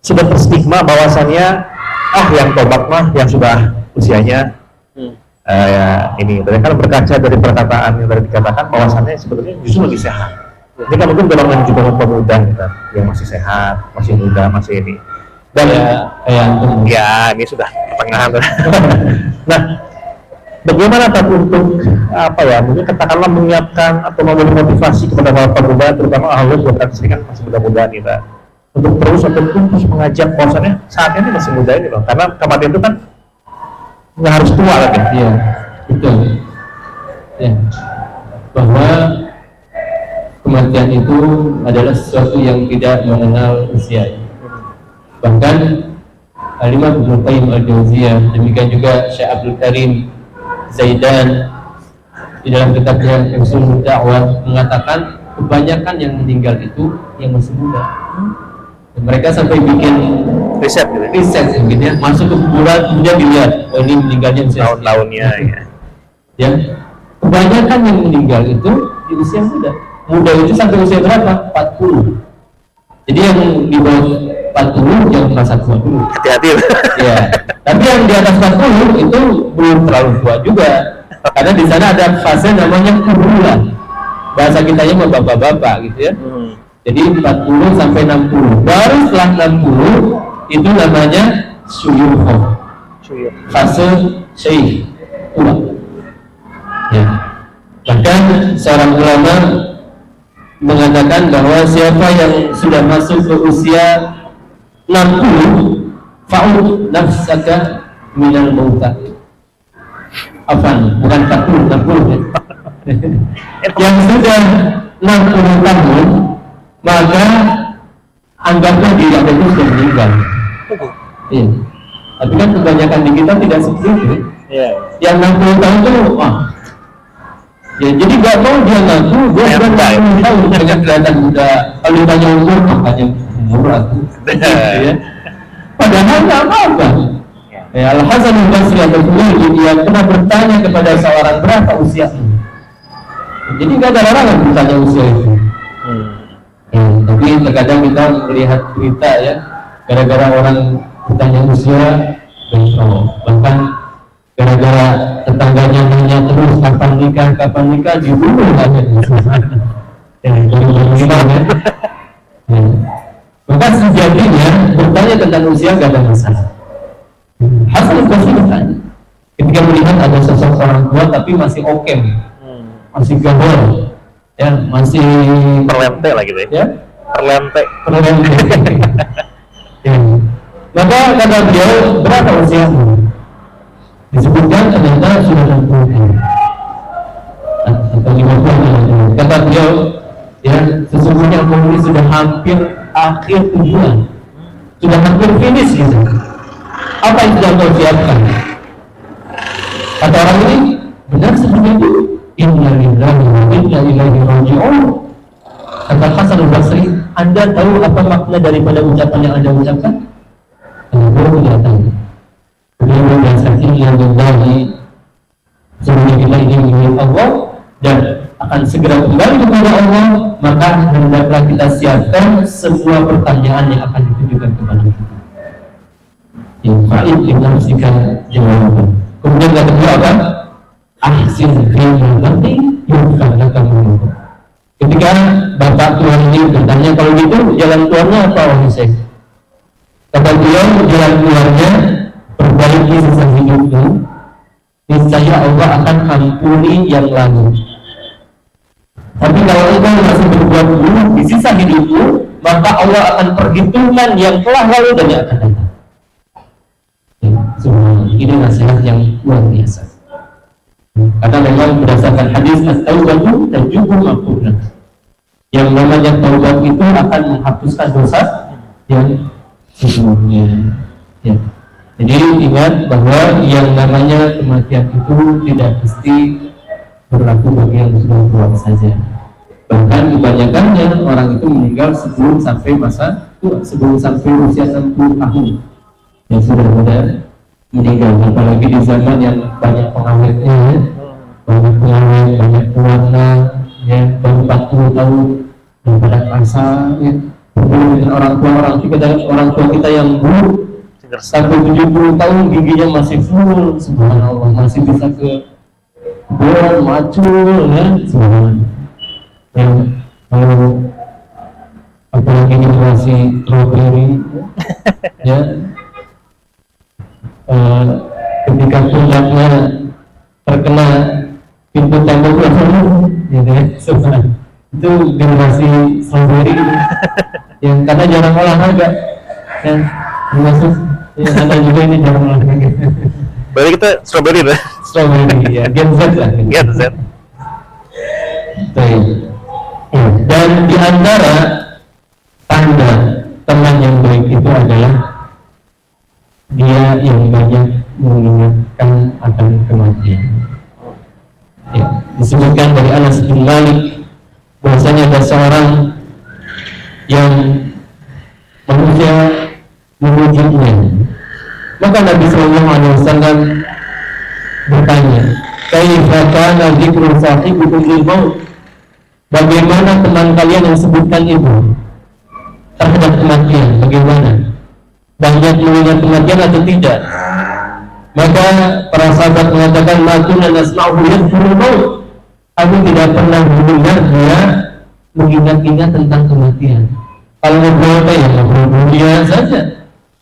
sudah terstigma bahwasannya yang tobat mah yang sudah usianya ini kan berkaca dari perkataan yang tadi dikatakan bahwasannya sebetulnya justru lebih sehat. Ini kan mungkin golongan juga pemuda gitu, yang masih sehat, masih muda, masih ini dan ya ini sudah pertengahan. Nah, bagaimana untuk apa ya, mungkin katakanlah menyiapkan atau memberi motivasi kepada para pemuda, terutama ahli berkreasi kan masih muda-muda kita, untuk terus mengajak bahwasannya saat ini masih muda ini loh, karena kematian itu kan nggak harus tua lagi. Iya, betul. Ya, bahwa kematian itu adalah sesuatu yang tidak mengenal usia. Bahkan Al-Imam Ibnu Qayyim Al-Jauziyah, demikian juga Syekh Abdul Karim Zaidan di dalam kitabnya Ushul Da'wah mengatakan kebanyakan yang meninggal itu yang masih muda. Dan mereka sampai bikin riset gitu ya, masuk ke kuburan kemudian dilihat ini meninggalnya tahun-tahunnya ya. Kebanyakan yang meninggal itu di usia muda. Muda itu sampai usia berapa? 40. Jadi yang di bawah 40 jangan merasa tua dulu. Hati-hati. Ya. Tapi yang di atas 40 itu belum terlalu tua juga. Karena di sana ada fase namanya kuburan. Bahasa kitanya mau bapak-bapak gitu ya. Jadi 40 sampai 60. Baru setelah 60 itu namanya syuyukh. Fase syekh tua. Ya. Bahkan seorang ulama mengatakan bahwa siapa yang sudah masuk ke usia 60 fa'ud nafsaka minal mauta. Bukan 40, 60 ya. Yang sudah 60 tahun maka anggaplah diri Anda itu sudah meninggal. Iya. Tapi kan kebanyakan di kita tidak seperti itu. Yang 60 tahun itu ya, jadi gak mau dia ngaku dia sudah 60 tahun dengan kelihatan muda. Kalau ditanya umur makanya umur aku ya. Padahal gak apa-apa. Ya, Al-Hasan al-Basri dia pernah bertanya kepada seorang berapa usiamu. Jadi gak ada larangan bertanya usia itu. Tapi terkadang kita melihat berita ya, gara-gara orang bertanya usia bahkan gara-gara tetangganya nanya terus kapan nikah dibunuh aja. Maka sejatinya bertanya tentang usia gak ada masalah. Hasan al-Basri bertanya ketika melihat ada sosok orang tua tapi masih oke, masih gabor ya masih Perlente lah gitu ya. Perlente. Ya. Maka kata beliau, berapa usiamu? Disebutkan ternyata sudah 60 tahun atau 50 tahun. Kata beliau, ya sesungguhnya aku ini sudah hampir akhir tujuan, sudah hampir finish gitu. Apa yang sudah kau siapkan? Kata orang ini, benar seperti itu. Inna lillahi wa inna ilaihi raji'un. Kata Hasan al-Basri, Anda tahu apa makna daripada ucapan yang Anda ucapkan? Beliau tidak tahu. Beliau berdasarkan yang lillahi, sesungguhnya ini milik Allah dan akan segera kembali kepada Allah. Maka hendaklah kita siapkan semua pertanyaan yang akan ditujukan kepada kita. Infa'id ibnafsika jawaban. Kemudian kata beliau apa? Ahsin fil mati yufa'laka kamu. Ketika bapak tuan ini bertanya, kalau gitu jalan keluarnya apa wahai Syekh? Kata beliau, jalan keluarnya perbaiki sisa hidupmu, niscaya Allah akan ampuni yang lalu. Tapi kalau engkau masih berbuat buruk di sisa hidupmu, maka Allah akan perhitungkan yang telah lalu dan yang akan datang. Ini nasihat yang luar biasa. Karena memang berdasarkan hadis at-taubatu tajubu maghfurah. Yang namanya taubat itu akan menghapuskan dosa yang sebelumnya. Ya. Jadi ingat bahwa yang namanya kematian itu tidak mesti berlaku bagi yang sudah tua saja. Bahkan kebanyakannya orang itu meninggal sebelum sampai masa tua, sebelum sampai usia 60 tahun. Yang sudah benar meninggal, apalagi di zaman yang banyak pengawetnya, banyak pengawet, banyak pewarna, ya, baru 40 tahun dan pada asa, ya, dengan orang tua kita yang buruk sampai 70 tahun giginya masih full, subhanallah, masih bisa ke kebun, macul, ya, subhanallah. Yang kalau apalagi generasi strawberry, ya. Ketika pundaknya terkena pintu tembok gitu ya, itu generasi strawberry yang karena jarang olahraga, yang termasuk yang ada juga ini jarang olahraga. Berarti kita strawberry lah. Strawberry ya, Gen Z lah. Gen Z. Dan di antara tanda teman yang baik itu adalah dia yang banyak mengingatkan akan kematian. Ya, disebutkan dari Anas bin Malik bahwasanya ada seorang yang manusia memujuknya. Maka Nabi SAW bertanya, "Kaifa kana dzikru sahibikum lil maut?" Bagaimana teman kalian yang sebutkan itu terhadap kematian? Bagaimana? Banyak mengingat kematian atau tidak? Maka para sahabat mengatakan, "Makuna nasma'uhu yadhkurul maut." Aku tidak pernah mendengar dia mengingat-ingat tentang kematian. Kalau ngobrol apa ya, ngobrol dunia saja.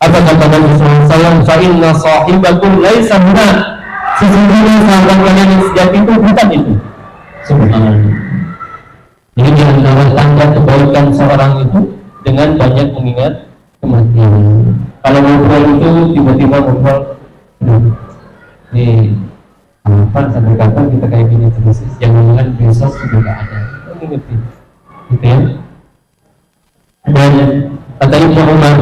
Apa kata Nabi SAW? "Fa inna sahibakum laisa huna." Sesungguhnya sahabat kalian yang sejati itu bukan itu. Subhanallah. Jadi di antara tanda kebaikan seorang itu dengan banyak mengingat kematian. Kalau ngobrol itu tiba-tiba ngobrol, nih kapan sampai kapan kita kayak gini terus, jangan besok sudah nggak ada. Ngerti, gitu ya. Dan kata Ibnu Umar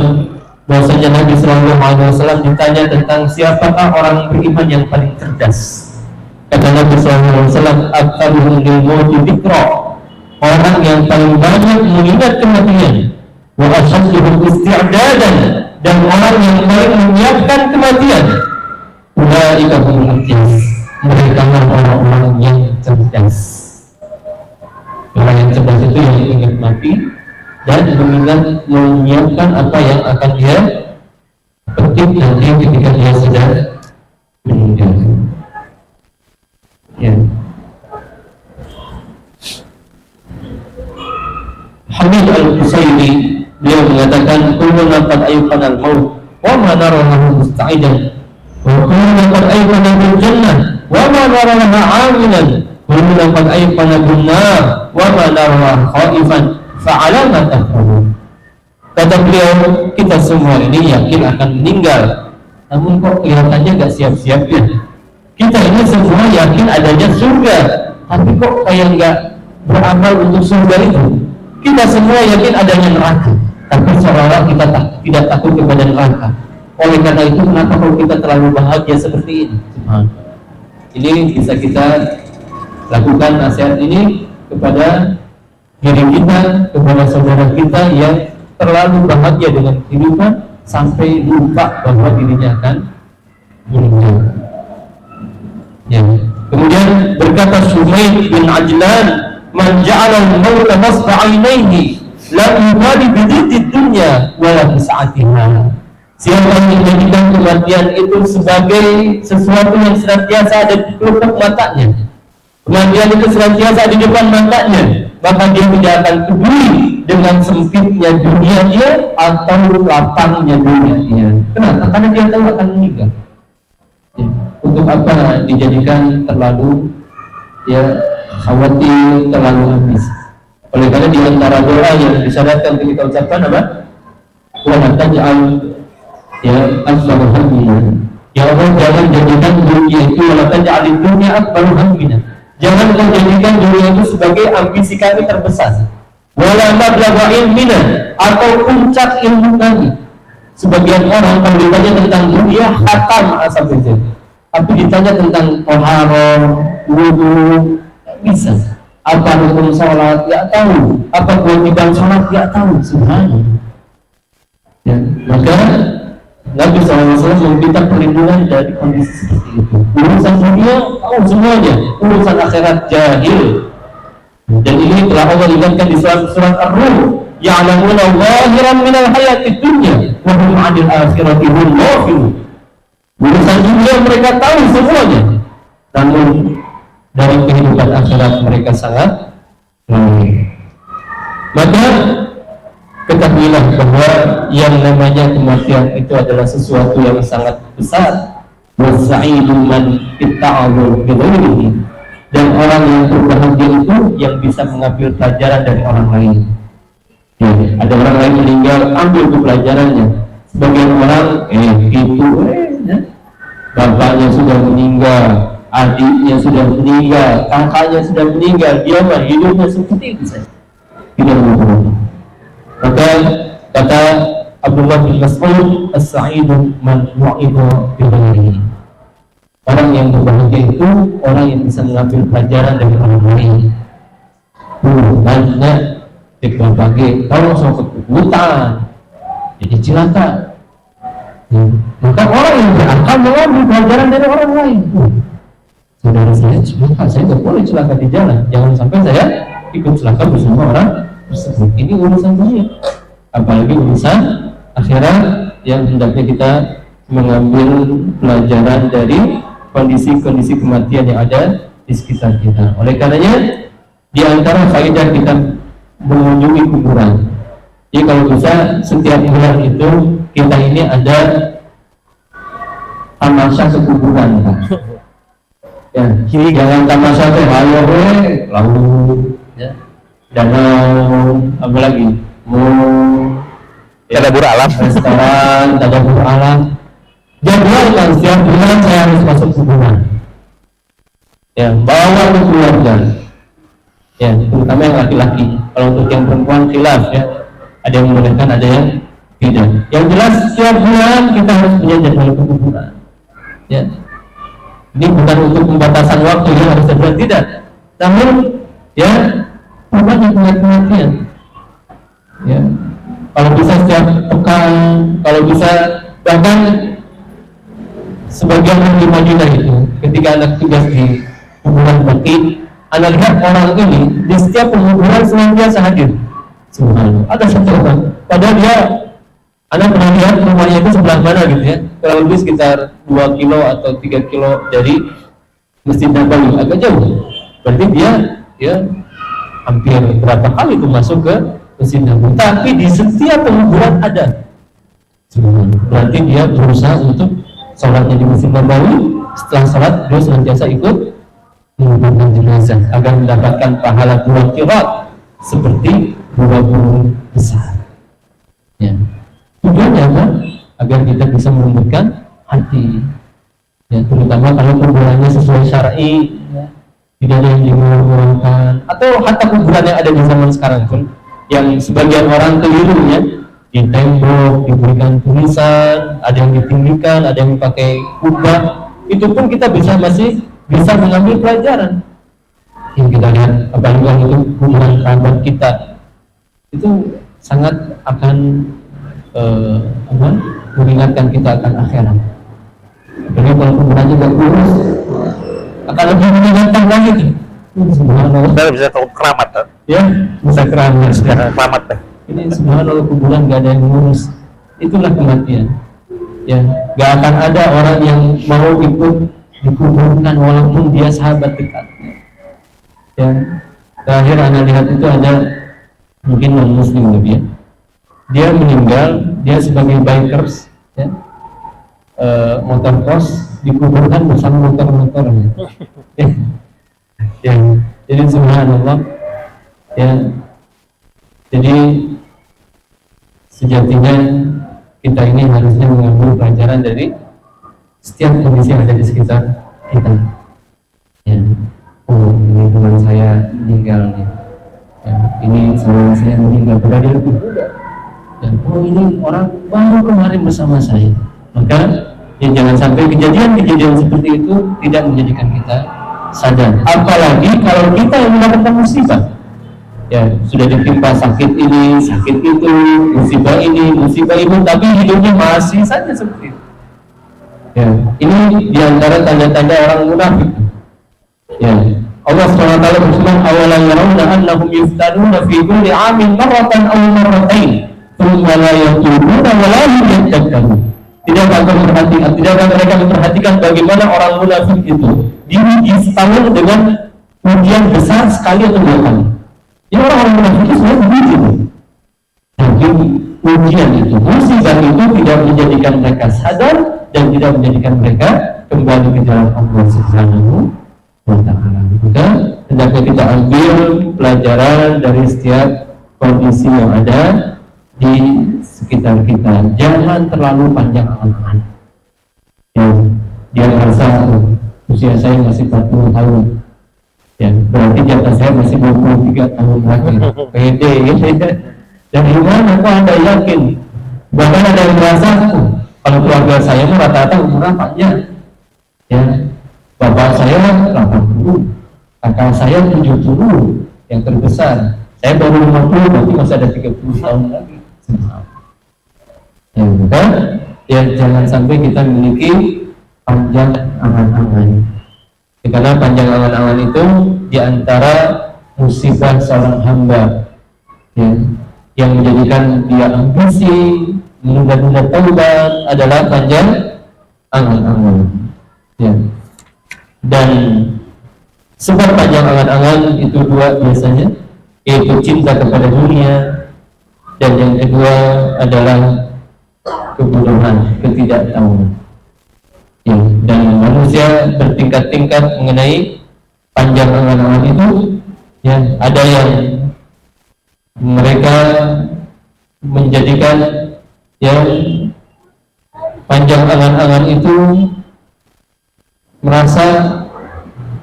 bahwasanya Nabi SAW ditanya tentang siapakah orang beriman yang paling cerdas. Kata Nabi SAW, "Aktaruhum lil mauti dzikra." Orang yang paling banyak mengingat kematian. Wa ashadduhum isti'dadan, dan orang yang paling menyiapkan kematian. Ulaika humul muhtadun. Mereka orang-orang yang cerdas. Orang yang cerdas itu yang ingat mati dan menyiapkan apa yang akan dia petik nanti ketika dia sudah meninggal. Ya. Hamid al-Qusayri beliau mengatakan, "Kulluna qad ayqana al-maut wa ma nara lahu musta'idan, wa kulluna qad ayqana bil jannah wa ma nara laha 'amilan, belum mendapat air pada benar, wa manarwa khaifan fa'alama tafrahun. Kata beliau, kita semua ini yakin akan meninggal, namun kok kelihatannya gak siap-siap ya. Kita ini semua yakin adanya surga, tapi kok kayak gak beramal untuk surga itu. Kita semua yakin adanya neraka, tapi seolah-olah kita tidak takut kepada neraka. Oleh karena itu, kenapa kalau kita terlalu bahagia seperti ini? Ini bisa kita lakukan nasihat ini kepada diri kita, kepada saudara kita yang terlalu bahagia dengan kehidupan sampai lupa bahwa dirinya akan meninggal. Ya. Kemudian berkata Sumayd bin Ajlan, "Man ja'ala al-mauta nasba 'ainaihi la yubali bi dhiddi dunya wa la bi sa'atiha." Siapa yang menjadikan kematian itu sebagai sesuatu yang senantiasa ada di pelupuk matanya, kematian itu senantiasa di depan matanya, maka dia tidak akan peduli dengan sempitnya dunia dia atau lapangnya dunia dia. Kenapa? Karena dia tahu akan meninggal. Ya. Untuk apa dijadikan terlalu khawatir, terlalu ambis? Oleh karena di antara doa yang disyaratkan kita ucapkan apa? Wa taj'al akbar hammina. Ya Allah, jangan jadikan dunia itu wala taj'al dunya akbar hammina. Jangan menjadikan dunia itu sebagai ambisi kami terbesar. Wala mablagha ilmina, atau puncak ilmu kami. Sebagian orang kalau ditanya tentang dunia khatam asal itu, tapi ditanya tentang taharah, wudu, tak bisa. Apa hukum sholat, tidak tahu. Apa kewajiban sholat, tidak tahu. Subhanallah. Ya, maka Nabi SAW meminta perlindungan dari kondisi seperti itu. Urusan dunia tahu semuanya, urusan akhirat jahil. Dan ini telah Allah ingatkan di surat Ar-Rum, ya'lamuna zahiran minal hayatid dunya wa hum 'anil akhirati hum ghafilun. Urusan dunia mereka tahu semuanya, namun dari kehidupan akhirat mereka sangat lalai. Maka ketahuilah bahwa yang namanya kematian itu adalah sesuatu yang sangat besar. Wasa'idu man itta'ahu bidhurihi. Dan orang yang berbahagia itu yang bisa mengambil pelajaran dari orang lain. Ya, ada orang lain meninggal, ambil itu pelajarannya. Sebagian orang bapaknya sudah meninggal, adiknya sudah meninggal, kakaknya sudah meninggal, dia mah hidupnya seperti itu saja. Tidak berubah. Maka kata Abdullah bin Mas'ud, as-sa'idu man wa'idha bidhurihi. Orang yang berbahagia itu orang yang bisa mengambil pelajaran dari orang lain. Banyak berbagi, kalau sampai hutan, jadi celaka. Maka orang yang berakal mengambil pelajaran dari orang lain. Saudara saya celaka, saya tidak boleh celaka di jalan. Jangan sampai saya ikut celaka bersama orang tersebut. Ini urusan dunia, apalagi urusan akhirat yang hendaknya kita mengambil pelajaran dari kondisi-kondisi kematian yang ada di sekitar kita. Oleh karenanya, di antara faedah kita mengunjungi kuburan. Jadi kalau bisa setiap bulan itu kita ini ada tamasya ke kuburan. Ya, jangan tamasya ke lalu ya. Danau, apa lagi? Tadabur alam. Restoran, tadabur alam. Jadwalkan setiap bulan saya harus masuk kuburan. Ya, bawa ke keluarga. Ya, terutama yang laki-laki. Kalau untuk yang perempuan khilaf ya. Ada yang membolehkan, ada yang tidak. Yang jelas setiap bulan kita harus punya jadwal ke kuburan. Ya. Ini bukan untuk pembatasan waktu yang harus sebulan, tidak. Namun ya, banyak kematian. Ya. Kalau bisa setiap pekan, kalau bisa bahkan sebagian orang di Madinah itu ketika anak tugas di kuburan Baqi, anak lihat orang ini di setiap penguburan senantiasa hadir. Subhanallah. Ada satu orang, padahal dia anak pernah lihat rumahnya itu sebelah mana gitu ya, kurang lebih sekitar 2 kilo atau 3 kilo dari Masjid Nabawi, agak jauh. Berarti dia hampir berapa kali itu masuk ke Masjid Nabawi, tapi di setiap penguburan ada. Berarti dia berusaha untuk sholatnya di Masjid Nabawi, setelah sholat dia senantiasa ikut menguburkan jenazah agar mendapatkan pahala 2 qirat seperti 2 burung besar. Ya. Tujuannya apa? Agar kita bisa melembutkan hati. Ya, terutama kalau kuburannya sesuai syar'i, ya. Tidak ada yang dimurah-murahkan, atau hatta kuburan yang ada di zaman sekarang pun, yang sebagian orang keliru ya, di tembok diberikan tulisan, ada yang ditinggikan, ada yang pakai kubah, itu pun kita masih bisa mengambil pelajaran. Yang kita lihat, apalagi kalau itu kuburan kerabat kita, itu sangat akan mengingatkan kita akan akhirat. Jadi kalau kuburannya gak kurus, akan lebih menyenangkan lagi tuh. Subhanallah. Kita bisa keramat kan? Ya, bisa keramat. Keramat deh. Ini subhanallah kuburan gak ada yang ngurus. Itulah kematian. Ya, gak akan ada orang yang mau ikut dikuburkan walaupun dia sahabat dekatnya. Ya, terakhir anda lihat itu ada mungkin non muslim lebih ya. Dia meninggal, dia sebagai bikers, ya, motocross dikuburkan bersama motor-motornya. Ya, jadi subhanallah. Ya, jadi sejatinya kita ini harusnya mengambil pelajaran dari setiap kondisi yang ada di sekitar kita. Ya, oh ini teman saya meninggal nih. Ya, ini saudara saya meninggal, padahal dia lebih muda. Dan oh ini orang baru kemarin bersama saya. Maka ya jangan sampai kejadian-kejadian seperti itu tidak menjadikan kita sadar. Apalagi kalau kita yang mendapatkan musibah. Ya sudah ditimpa sakit ini, sakit itu, musibah ini, musibah itu, tapi hidupnya masih saja seperti itu. Ya, ini diantara tanda-tanda orang munafik. Ya, Allah SWT berfirman, "Awalan yarawna annahum yuftanuna fi kulli 'amin marratan aw marratain." Tidakkah mereka memperhatikan bagaimana orang munafik itu diri setahun dengan ujian besar sekali atau 2 kali. Ya orang munafik itu sebenarnya begitu. Jadi ujian itu, musibah itu tidak menjadikan mereka sadar dan tidak menjadikan mereka kembali ke jalan Allah Subhanahu wa Ta'ala. Maka hendaknya kita ambil pelajaran dari setiap kondisi yang ada di sekitar kita. Jangan terlalu panjang angan-angan. Ya, dia merasa usia saya masih 40 tahun. Ya, berarti jatah saya masih 23 tahun lagi. Pede gitu ya. Dan gimana kok Anda yakin? Bahkan ada yang merasa kalau keluarga saya rata-rata umurnya panjang. Ya, bapak saya 80, kakak saya 70, yang terbesar. Saya baru 50, berarti masih ada 30 tahun lagi. Ya, bukan? Ya, jangan sampai kita memiliki panjang angan-angan. Ya, karena panjang angan-angan itu diantara musibah seorang hamba, ya, yang menjadikan dia ambisi, menunda-nunda taubat adalah panjang angan-angan. Ya. Dan sebab panjang angan-angan itu 2 biasanya, yaitu cinta kepada dunia, dan yang kedua adalah kebodohan, ketidaktahuan. Ya, dan manusia bertingkat-tingkat mengenai panjang angan-angan itu. Ya, ada yang mereka menjadikan yang panjang angan-angan itu merasa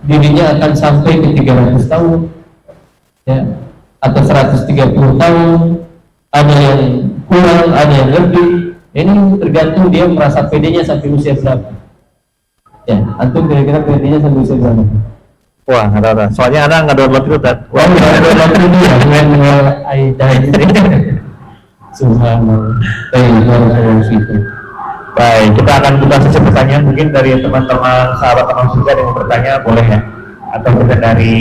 dirinya akan sampai ke 300 tahun, ya, atau 130 tahun. Ada yang kurang, ada yang lebih. Ini tergantung dia merasa pedenya sampai usia berapa. Ya, antum kira-kira pedenya sampai usia berapa? Wah, nggak tahu. Soalnya Anda nggak download itu, Tat. Wah, nggak download itu ya, manual Aida ini. Subhanallah. Baik, kita akan buka sesi pertanyaan mungkin dari teman-teman sahabat teman juga yang mau bertanya, boleh ya? Atau kita dari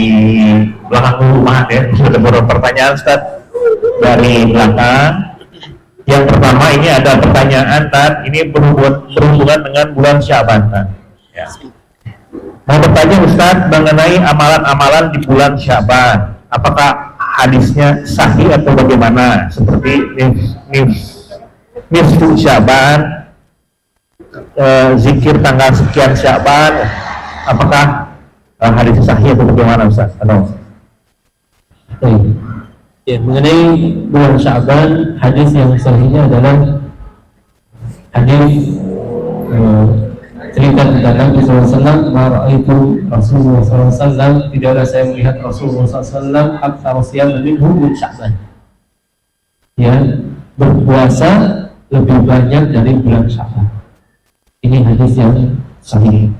belakang dulu, maaf ya, sudah beberapa pertanyaan, Ustaz, dari belakang. Yang pertama ini ada pertanyaan, Tad, ini berhubungan dengan bulan Syaban, Tad. Ya. Mau bertanya Ustaz mengenai amalan-amalan di bulan Syaban, apakah hadisnya sahih atau bagaimana? Seperti nisfu Syaban, zikir tanggal sekian Syaban, apakah hadis sahih atau bagaimana Ustaz? Ya, mengenai bulan Sya'ban, hadis yang sahihnya adalah hadis cerita tentang Nabi SAW. Itu Rasulullah SAW, tidaklah saya melihat Rasulullah SAW aktsara siyaman minhu min Sya'ban, ya, berpuasa lebih banyak dari bulan Sya'ban. Ini hadis yang sahih.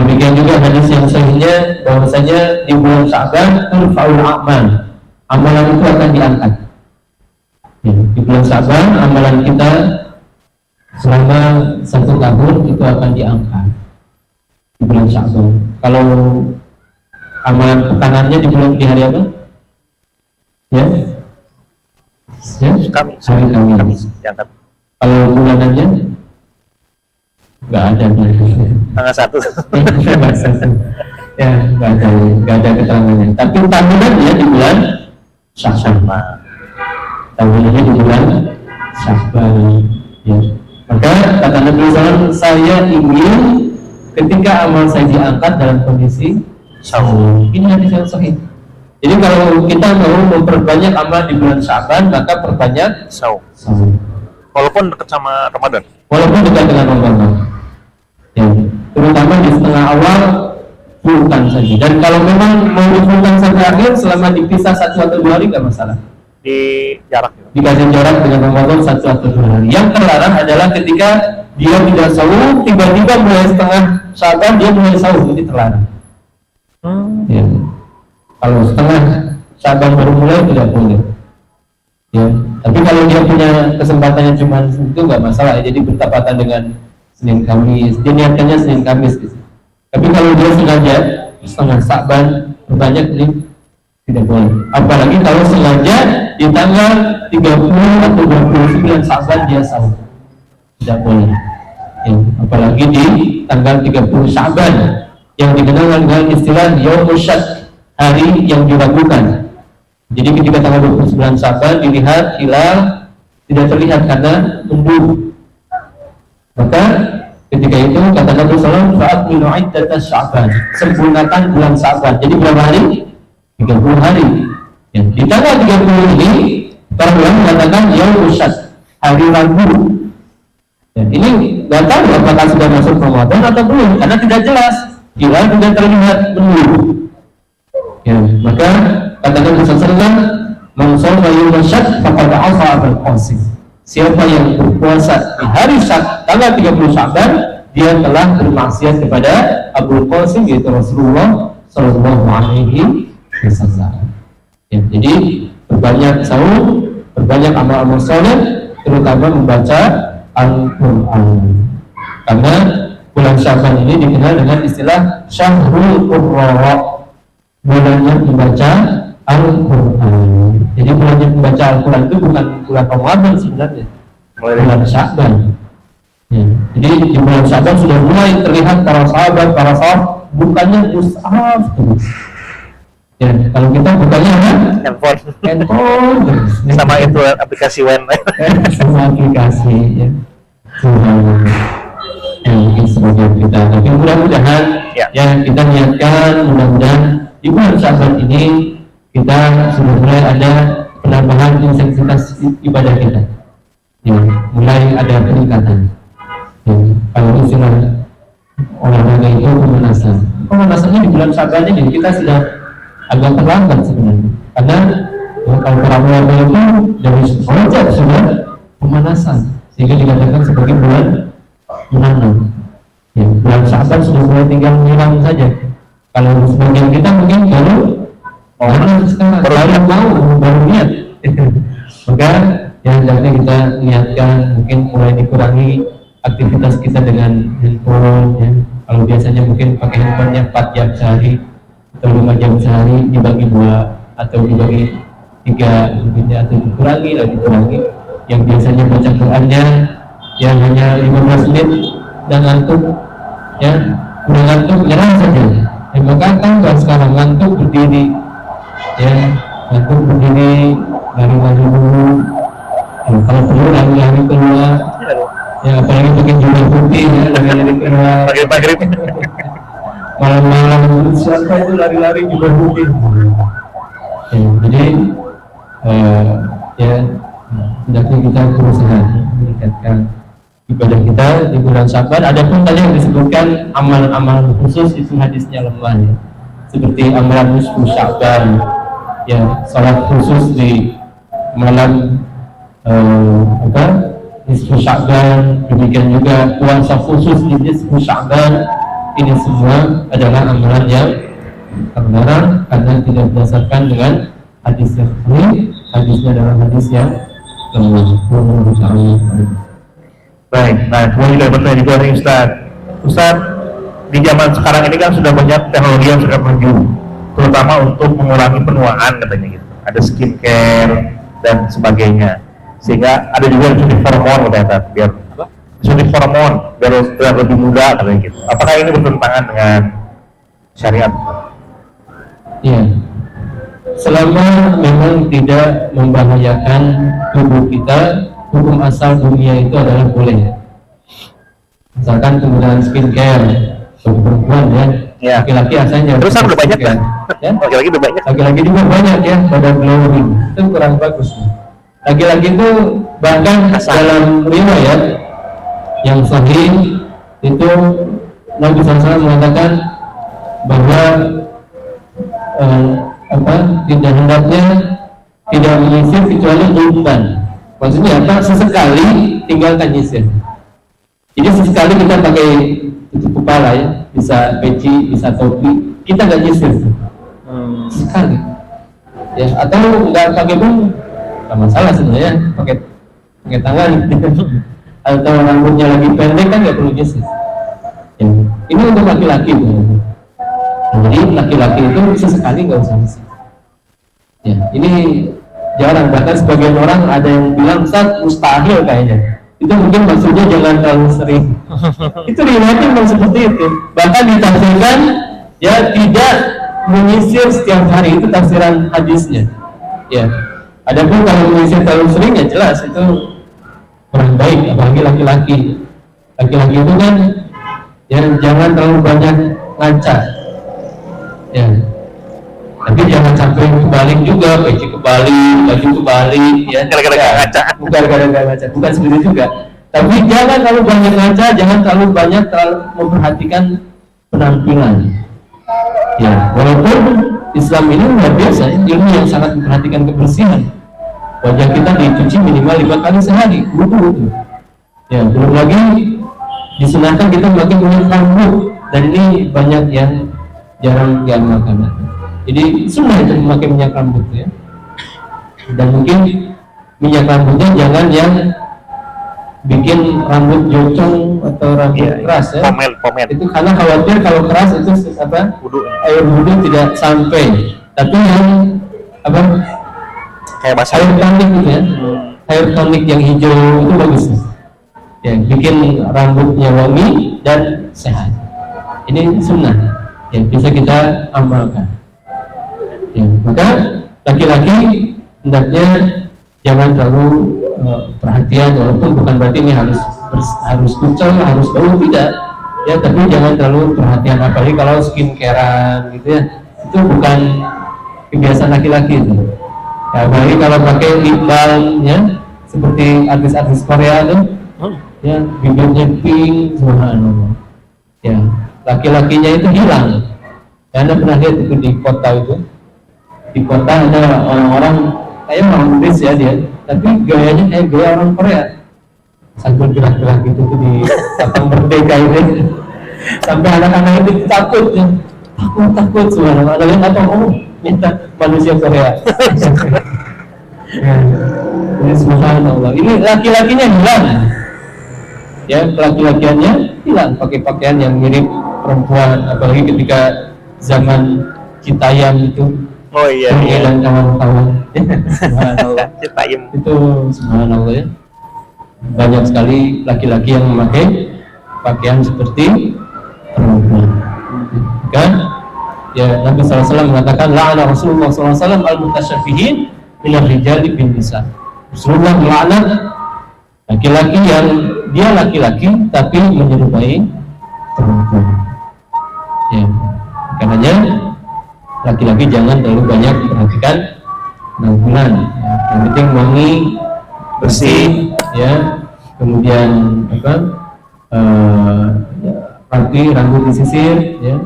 Demikian juga hadis yang sahihnya bahwasanya di bulan Sya'ban turfa'ul a'mal, amalan itu akan diangkat. Ya, di bulan Sya'ban amalan kita selama 1 tahun itu akan diangkat di bulan Sya'ban. Kalau amalan pekanannya di hari apa? Ya, Kamis. Diangkat. Kalau bulanannya nggak ada Tanggal 1. Ya, nggak ada keterangannya. Tapi tahunannya di bulan Sya'ban. Tahunannya di bulan Sya'ban. Ya. Maka kata Nabi SAW, saya ingin ketika amal saya diangkat dalam kondisi sahur. Ini hadis yang sahih. Jadi kalau kita mau memperbanyak amal di bulan Sya'ban, maka perbanyak sahur. Walaupun dekat sama Ramadan. Walaupun dekat dengan Ramadan. Ya, terutama di setengah awal fullkan saja. Dan kalau memang mau fullkan sampai akhir, selama dipisah 1 atau 2 hari nggak masalah. Di jarak. Dikasih jarak dengan Ramadan 1 atau 2 hari. Yang terlarang adalah ketika dia tidak sahur, tiba-tiba mulai setengah Sya'ban dia mulai sahur, ini terlarang. Ya. Kalau setengah Sya'ban baru mulai tidak boleh. Ya. Tapi kalau dia punya kesempatannya cuma itu nggak masalah. Ya. Jadi bertepatan dengan Senin Kamis, dia niatkannya Senin Kamis gitu. Tapi kalau dia sengaja setengah Sya'ban berbanyak, ini tidak boleh. Apalagi kalau sengaja di tanggal 30 atau 29 Sya'ban dia sahur, tidak boleh. Ya. Apalagi di tanggal 30 Sya'ban yang dikenal dengan istilah Yaumul Syakk, hari yang diragukan. Jadi ketika tanggal 29 Sya'ban dilihat hilal tidak terlihat karena mendung. Maka ketika itu kata Nabi SAW, fa'akmilu iddata Sya'ban, sempurnakan bulan Sya'ban. Jadi berapa hari? 30 hari. Ya, di tanggal 30 ini para ulama mengatakan Yaumul Syakk, hari Rabu. Ya, ini nggak tahu apakah sudah masuk Ramadan atau belum, karena tidak jelas. Hilal tidak terlihat mendung. Ya, maka kata Nabi SAW, man shoma yaumul Syakk faqad 'asa Abul Qasim. Siapa yang berpuasa di hari Syakk tanggal 30 Sya'ban, dia telah bermaksiat kepada Abul Qasim, yaitu Rasulullah Sallallahu Alaihi Wasallam. Ya, jadi berbanyak sahur, berbanyak amal-amal saleh, terutama membaca Al-Quran. Karena bulan Sya'ban ini dikenal dengan istilah Syahrul Qurra, bulannya membaca Al-Quran. Jadi bulannya membaca Al-Quran itu bukan bulan Ramadan sebenarnya, bulan Sya'ban. Ya. Jadi di bulan Sya'ban sudah mulai terlihat para sahabat bukannya mushaf terus. Ya, kalau kita bukannya handphone terus. Sama itu aplikasi WN. Sama aplikasi ya. Mungkin sebagian kita, tapi mudah-mudahan ya kita niatkan, mudah-mudahan di bulan Sya'ban ini kita sudah mulai ada penambahan intensitas ibadah kita. Ya, mulai ada peningkatan. Ya, kalau istilah olahraga itu pemanasan. Pemanasannya di bulan Sya'ban ini kita sudah agak terlambat sebenarnya. Karena ya, kalau para ulama itu dari sejak sudah pemanasan, sehingga dikatakan sebagai bulan menanam. Ya, bulan Sya'ban sudah mulai tinggal menyiram saja. Kalau sebagian kita mungkin baru sekarang baru niat. Maka yang hendaknya kita niatkan, mungkin mulai dikurangi aktivitas kita dengan handphone ya. Kalau biasanya mungkin pakai handphonenya 4 jam sehari atau 5 jam sehari, dibagi 2 atau dibagi 3 mungkin, atau dikurangi. Yang biasanya baca Qur'annya yang hanya 15 menit dan ngantuk ya, udah ngantuk nyerah saja. Maka kan sekarang ngantuk berdiri ya, ngantuk berdiri, lari-lari dulu ya, kalau perlu lari-lari keluar ya, apalagi pakai jubah putih ya, lari-lari keluar Maghrib malam-malam siapa itu lari-lari di masjid. Jadi ya hendaknya kita berusaha meningkatkan ibadah kita di bulan Syaban. Adapun tadi yang disebutkan amal-amal khusus itu hadisnya lemah ya. Seperti amalan nisfu Syaban, ya salat khusus di malam nisfu Syaban, demikian juga puasa khusus di nisfu Syaban. Ini semua adalah amalan yang terlarang karena tidak berdasarkan dengan hadis yang sahih. Hadisnya adalah hadis yang lemah. Baik, nah kemudian juga bertanya juga nih Ustaz, di zaman sekarang ini kan sudah banyak teknologi yang sudah maju, terutama untuk mengurangi penuaan katanya gitu. Ada skincare dan sebagainya, sehingga ada juga yang suntik hormon katanya, biar suntik hormon biar lebih muda katanya gitu. Apakah ini bertentangan dengan syariat? Iya. Selama memang tidak membahayakan tubuh kita, hukum asal dunia itu adalah boleh. Misalkan penggunaan skincare bagi perempuan ya, laki-laki asalnya terus udah banyak kan? Ya? Laki-laki udah banyak. Laki-laki juga banyak ya, pada glowing itu kurang bagus. Laki-laki itu bahkan dalam riwayat yang sahih itu Nabi SAW mengatakan bahwa tidak hendaknya tidak menyisir kecuali umpan. Maksudnya apa? Sesekali tinggalkan nyisir. Jadi sesekali kita pakai tutup kepala ya, bisa peci, bisa topi, kita nggak nyisir. Sekali. Ya, atau nggak pakai pun nggak masalah sebenarnya, pakai tangan. Atau rambutnya lagi pendek kan nggak perlu nyisir. Ya. Ini untuk laki-laki. Jadi laki-laki itu sesekali nggak usah nyisir. Ya, ini jarang, bahkan sebagian orang ada yang bilang Ustaz mustahil kayaknya. Itu mungkin maksudnya jangan terlalu sering. Itu riwayatnya memang seperti itu. Bahkan ditafsirkan ya tidak menyisir setiap hari, itu tafsiran hadisnya. Ya. Adapun kalau menyisir terlalu sering ya jelas itu kurang baik, apalagi laki-laki. Laki-laki itu kan ya jangan terlalu banyak ngaca. Ya. Tapi jangan sampai kebalik juga, peci kebalik, baju kebalik, ya. Gara-gara ngaca. Bukan gara-gara ngaca, bukan seperti itu juga. Tapi jangan terlalu banyak ngaca, jangan terlalu banyak memperhatikan penampilan. Ya, walaupun Islam ini luar biasa, ilmu yang sangat memperhatikan kebersihan. Wajah kita dicuci minimal 5 kali sehari, wudu. Ya, belum lagi disunahkan kita memakai minyak rambut, dan ini banyak yang jarang diamalkan. Jadi sunnah itu memakai minyak rambut ya. Dan mungkin minyak rambutnya jangan yang bikin rambut jocong atau rambut keras ya. Pomel. Itu karena khawatir kalau keras itu air wudhu tidak sampai. Tapi yang kayak basah air tonik gitu ya. Air tonik yang hijau itu bagus. Ya, bikin rambutnya wangi dan sehat. Ini sunnah yang bisa kita amalkan. Ya, maka laki-laki hendaknya jangan terlalu perhatian, walaupun bukan berarti ini harus kucel, harus bau, tidak ya, tapi jangan terlalu perhatian, apalagi kalau skincarean gitu ya, itu bukan kebiasaan laki-laki itu ya, apalagi kalau pakai lip balm ya, seperti artis-artis Korea tuh ya, bibirnya pink, subhanallah ya, laki-lakinya itu hilang ya. Anda pernah lihat itu di kota itu? Di kota ada orang-orang kayak orang Inggris ya dia, tapi gayanya kayak gaya orang Korea, sambil gerak-gerak gitu tuh di Taman Merdeka ini, sampai anak-anak itu takut subhanallah. Ada yang apa? Oh, minta manusia Korea. Ini subhanallah. Ini laki-lakinya hilang. Ya, laki-lakiannya hilang, pakai pakaian yang mirip perempuan, apalagi ketika zaman Citayam itu. Oh iya. Dan kawan-kawan. Subhanallah. Citayam. Itu subhanallah ya. Banyak sekali laki-laki yang memakai pakaian seperti perempuan. Kan? Ya, Nabi SAW mengatakan la'ana Rasulullah SAW al-mutasyafihin minal rijali bin nisa. Rasulullah melaknat laki-laki yang dia laki-laki tapi menyerupai perempuan. Ya. Karenanya laki-laki jangan terlalu banyak perhatikan penampilan. Yang penting wangi, bersih, ya. Kemudian rapi, rambut disisir, ya.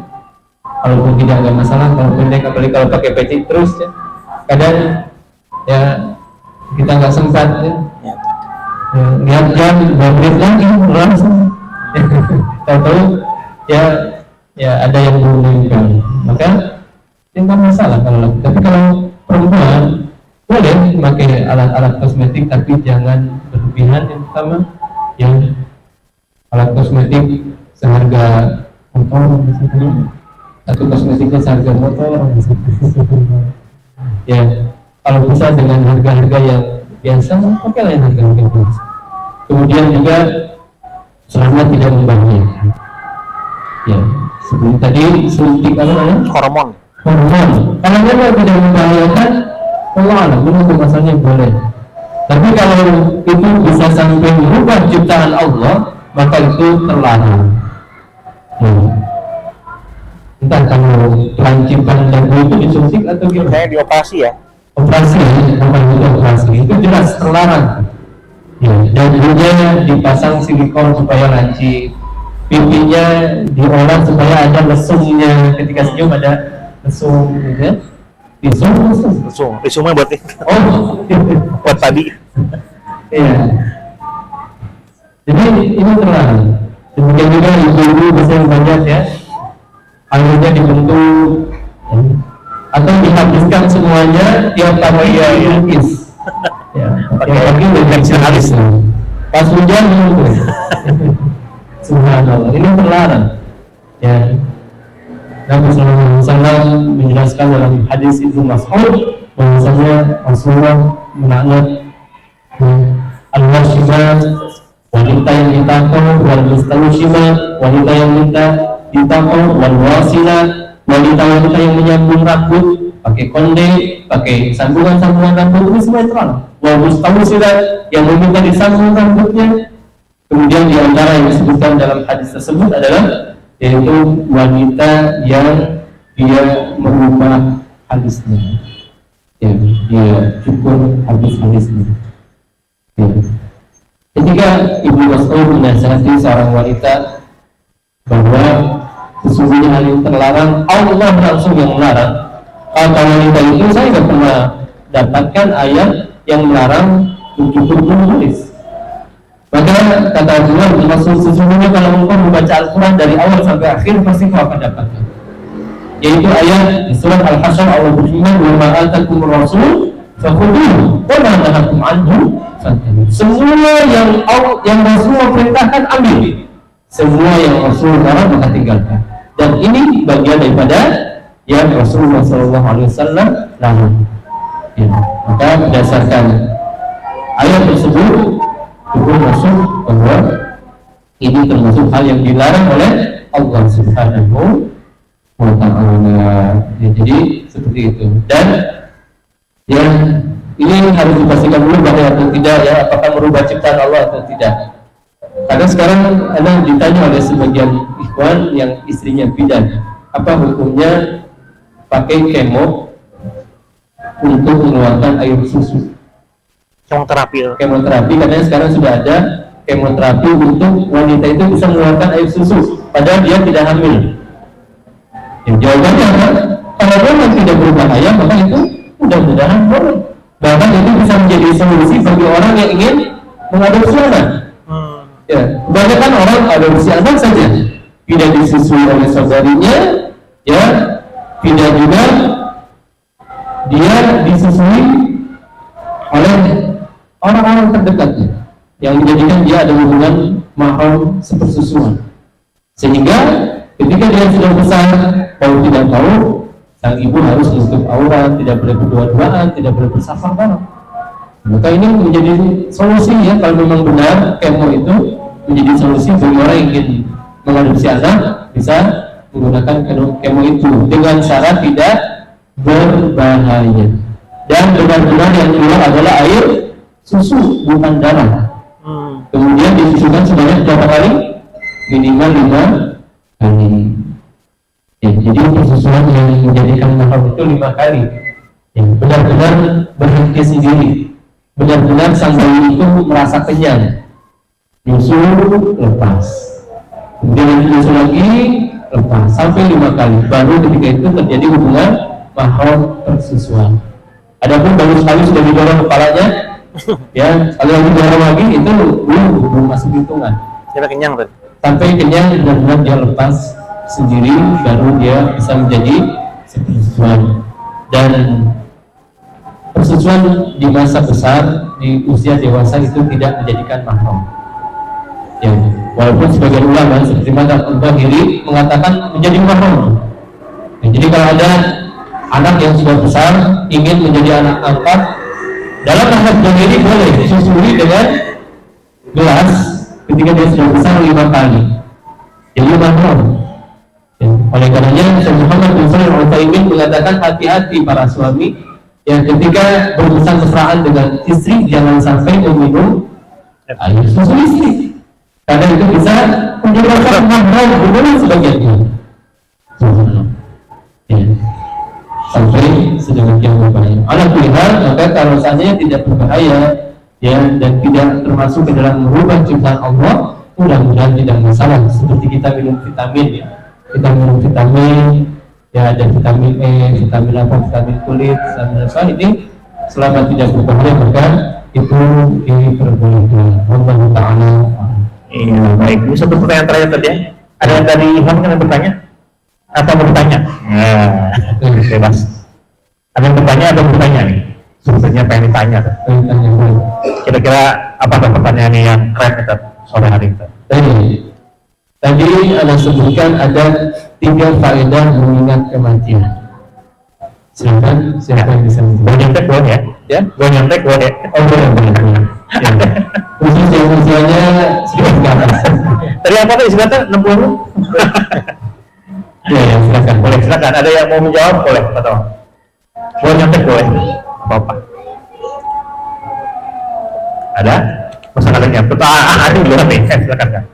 Kalaupun tidak ada masalah, kalau pendek, apalagi kalau pakai peci terus, ya. Kadang ya kita nggak sempat, ya. Lihat jam, berapa lagi langsung. Tahu-tahu ya ada yang menginginkan, maka tidak masalah kalau. Tapi kalau perempuan boleh memakai alat-alat kosmetik, tapi jangan berlebihan. Yang pertama, yang alat kosmetik seharga motor misalnya, atau kosmetiknya seharga motor misalnya. Ya, kalau bisa dengan harga-harga yang biasa, pakailah yang harga-harga biasa. Kemudian juga selama tidak membahayakan. Ya, sebelum tadi suntik apa namanya? Hormon. Kalau memang tidak membahayakan, Allah alam, menurut masalahnya boleh. Tapi kalau itu bisa sampai merubah ciptaan Allah, maka itu terlarang. Entah kalau perancipan dagu itu disuntik atau gimana? Saya dioperasi ya. Operasi, itu jelas terlarang. Ya, dagunya dipasang silikon supaya lancip, pipinya diolah supaya ada lesungnya, ketika senyum ada lesung, gitu. Lesungnya buat buat tadi. Iya. Jadi ini terlarang. Demikian juga ibu-ibu bisa banyak ya, akhirnya dibentuk atau dihabiskan semuanya tiap kali dia lukis. Ya, pakai perfeksionalis. Pas hujan gitu. Subhanallah, ini terlarang. Ya. Nabi sallallahu alaihi wasallam menjelaskan dalam hadis Ibnu Mas'ud bahwasanya Rasulullah melaknat al-washimat, wanita yang ditakoh, wal mustawshimat, wanita yang minta ditakoh, wal wasilat, wanita-wanita yang menyambung rambut, pakai konde, pakai sambungan-sambungan rambut, ini semua terlarang. Wal mustawshilat, yang meminta disambung rambutnya. Kemudian di antara yang disebutkan dalam hadis tersebut adalah yaitu wanita yang dia merubah hadisnya, ya, dia cukur hadis-hadisnya. Ya. Ketika Ibnu Mas'ud menasihati seorang wanita bahwa sesungguhnya hal yang terlarang, Allah langsung yang melarang. Kata wanita itu, saya tidak pernah dapatkan ayat yang melarang mencukur hadis. Maka kata Abdullah bin Mas'ud, sesungguhnya kalau engkau membaca Al-Quran dari awal sampai akhir, pasti kau akan dapatkan. Yaitu ayat di surat Al-Hasyr, Allah berfirman, "Wa ma atakumur rasul fakhudhuhu wa ma nahakum anhu fantahu." Semua yang Rasul perintahkan ambil, semua yang Rasul larang maka tinggalkan. Dan ini bagian daripada yang Rasulullah SAW larang. Ya. Maka berdasarkan ayat tersebut, itu masuk bahwa ini termasuk hal yang dilarang oleh Allah Subhanahu wa Ta'ala. Ya, jadi seperti itu. Dan ya ini harus dipastikan dulu bahwa atau tidak, ya, apakah merubah ciptaan Allah atau tidak. Karena sekarang ada ditanya oleh sebagian ikhwan yang istrinya bidan, apa hukumnya pakai kemo untuk mengeluarkan air susu? Kemoterapi, katanya sekarang sudah ada kemoterapi untuk wanita itu bisa mengeluarkan air susu padahal dia tidak hamil. Ya, jawabannya apa? Kalau memang tidak berbahaya, maka itu mudah-mudahan boleh. Bahkan itu bisa menjadi solusi bagi orang yang ingin mengadopsi anak. Ya, kebanyakan orang adopsi anak saja tidak disusui oleh saudarinya, ya, tidak juga dia disusui oleh orang-orang terdekatnya yang menjadikan dia ada hubungan mahram sepersusuan, sehingga ketika dia sudah besar, kalau tidak tahu, sang ibu harus menutup aurat, tidak boleh berdua-duaan, tidak boleh bersafar bareng. Maka ini menjadi solusi, ya, kalau memang benar kemo itu menjadi solusi bagi orang yang ingin mengadopsi anak, bisa menggunakan kemo itu dengan syarat tidak berbahaya dan benar-benar yang keluar adalah air susu, bukan darah. Kemudian disusukan sebanyak berapa kali? Minimal 5 kali. Ya, jadi persusuan yang menjadikan mahram itu 5 kali. Ya, benar-benar berhenti sendiri, benar-benar sang bayi itu merasa kenyang, nyusu lepas, kemudian nyusu lagi lepas, sampai 5 kali. Baru ketika itu terjadi hubungan mahram persusuan. Adapun baru sekali sudah didorong kepalanya, ya sekali lagi dorong lagi, itu belum masuk hitungan. Sampai kenyang tuh. Sampai kenyang benar-benar dia lepas sendiri, baru dia bisa menjadi persusuan. Dan persusuan di masa besar, di usia dewasa itu tidak menjadikan mahram. Ya, walaupun sebagian ulama seperti Madzhab Al-Zahiri mengatakan menjadi mahram. Ya, jadi kalau ada anak yang sudah besar ingin menjadi anak angkat, dalam Madzhab Al-Zahiri boleh disusui dengan gelas ketika dia sudah besar 5 kali. Jadi mahram. Ya, oleh karenanya Syekh Muhammad bin Shalih Al-Utsaimin mengatakan hati-hati para suami yang ketika bermesra-mesraan dengan istri jangan sampai meminum air susu istri, karena itu bisa menyebabkan mahram hubungan sebagiannya. Ya. Sampai sedemikian berbahaya. Alhamdulillah, maka kalau seandainya tidak berbahaya, ya, dan tidak termasuk ke dalam merubah ciptaan Allah, mudah-mudahan tidak masalah. Seperti kita minum vitamin, ya, kita minum vitamin, ya ada vitamin E, vitamin apa, vitamin kulit, vitamin apa, ini selama tidak berbahaya maka itu diperbolehkan. Allah Ta'ala. Iya, baik. Ini satu pertanyaan terakhir tadi ya. Ada yang dari Ilham yang bertanya? Atau mau bertanya? Nah, bebas. Ada yang bertanya atau bertanya nih? Sebenarnya pengen ditanya. Kira-kira apa pertanyaannya yang keren kita sore hari ini? Tadi Anda sebutkan ada 3 faedah mengingat kematian. Silakan, siapa yang bisa menjawab? Gue nyontek boleh ya? Ya, gue nyontek boleh. Oh, boleh. Ya. Khusus yang usianya sudah ke atas. Tadi apa tadi sebentar 60? Ya, silakan. Boleh, silakan. Ada yang mau menjawab boleh atau? Gue nyontek boleh. Apa? Ada? Masa kalian nyontek? Ada dulu nih. Silakan kan.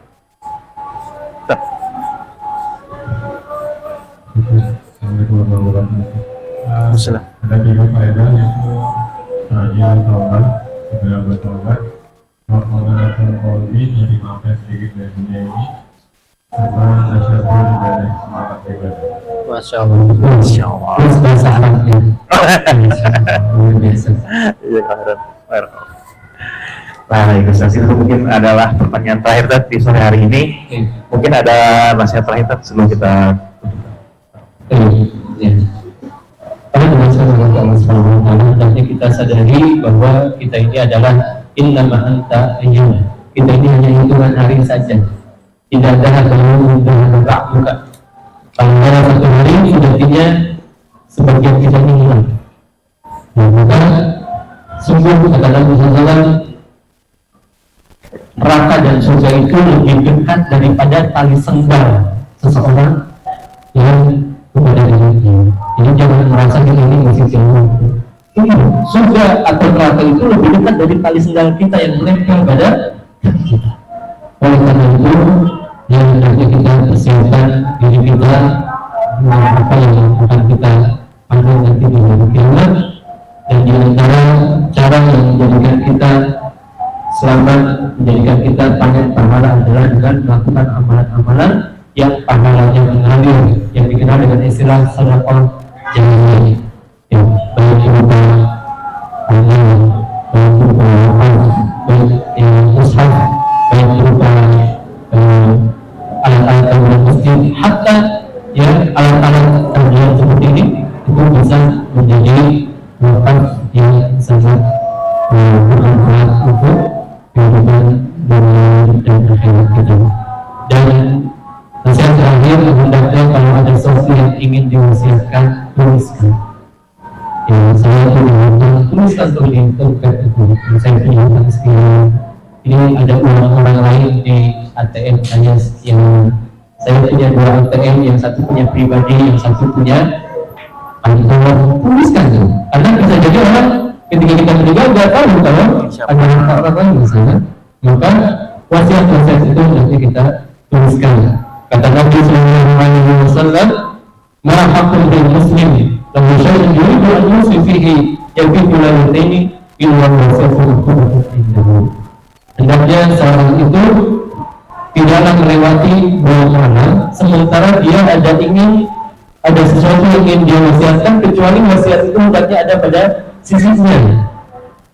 Ada 3 faedah yaitu rajin taubat, segera bertaubat, menggunakan kolbi jadi maafkan sedikit dari dunia ini, serta nasyaratul ibadah, semangat ibadah. Masya Allah. Masya Allah. Terus bahasa Arabnya. Iya, keren. Nah, itu mungkin adalah pertanyaan terakhir di sore hari ini. Mungkin ada nasihat terakhir sebelum kita Karena dengan semangat Allah Subhanahu wa Ta'ala, hendaknya kita sadari bahwa kita ini adalah innama anta ayyun. Kita ini hanya hitungan hari saja. Tidak ada yang muka. Pada satu hari sejatinya sebagian kita ini hilang. Maka sungguh kata Nabi SAW, neraka dan surga itu lebih dekat daripada tali sendal seseorang yang kepada dirinya. Jadi jangan merasa diri ini masih jauh. Surga atau neraka itu lebih dekat dari tali sendal kita yang menempel pada kita. Oleh karena itu, yang hendaknya kita persiapkan diri kita apa yang akan kita panggil nanti di hari kiamat. Dan di antara cara yang menjadikan kita selamat, menjadikan kita panen pahala adalah dengan melakukan amalan-amalan yang pahalanya mengalir, yang dikenal dengan istilah sedekah jariyah. Ya, baik berupa amal, baik berupa baik mushaf, baik berupa alat-alat tambahan masjid, hatta ya alat-alat tambahan seperti ini itu bisa menjadi wakaf yang sangat bermanfaat untuk kehidupan dunia dan akhirat kita. Dan nasihat terakhir, hendaknya kalau ada sesuatu yang ingin diwasiatkan, tuliskan. Ya, saya tuliskan tuh ini terkait itu. Saya punya hutang sekian. Ini ada orang lain di ATM saya yang saya punya 2 ATM, yang satu punya pribadi, yang satu punya kantor. Tuliskan tuh. Karena bisa jadi orang ketika kita meninggal nggak tahu kalau ada orang lain di sana. Maka wasiat-wasiat itu nanti kita tuliskan. Kata Nabi Sallallahu Alaihi Wasallam, Jadi bulan ini ilmu sesuatu hendaknya seorang itu tidaklah melewati dua mana, sementara dia ada sesuatu yang ingin dia wasiatkan, kecuali wasiat itu hendaknya ada pada sisinya.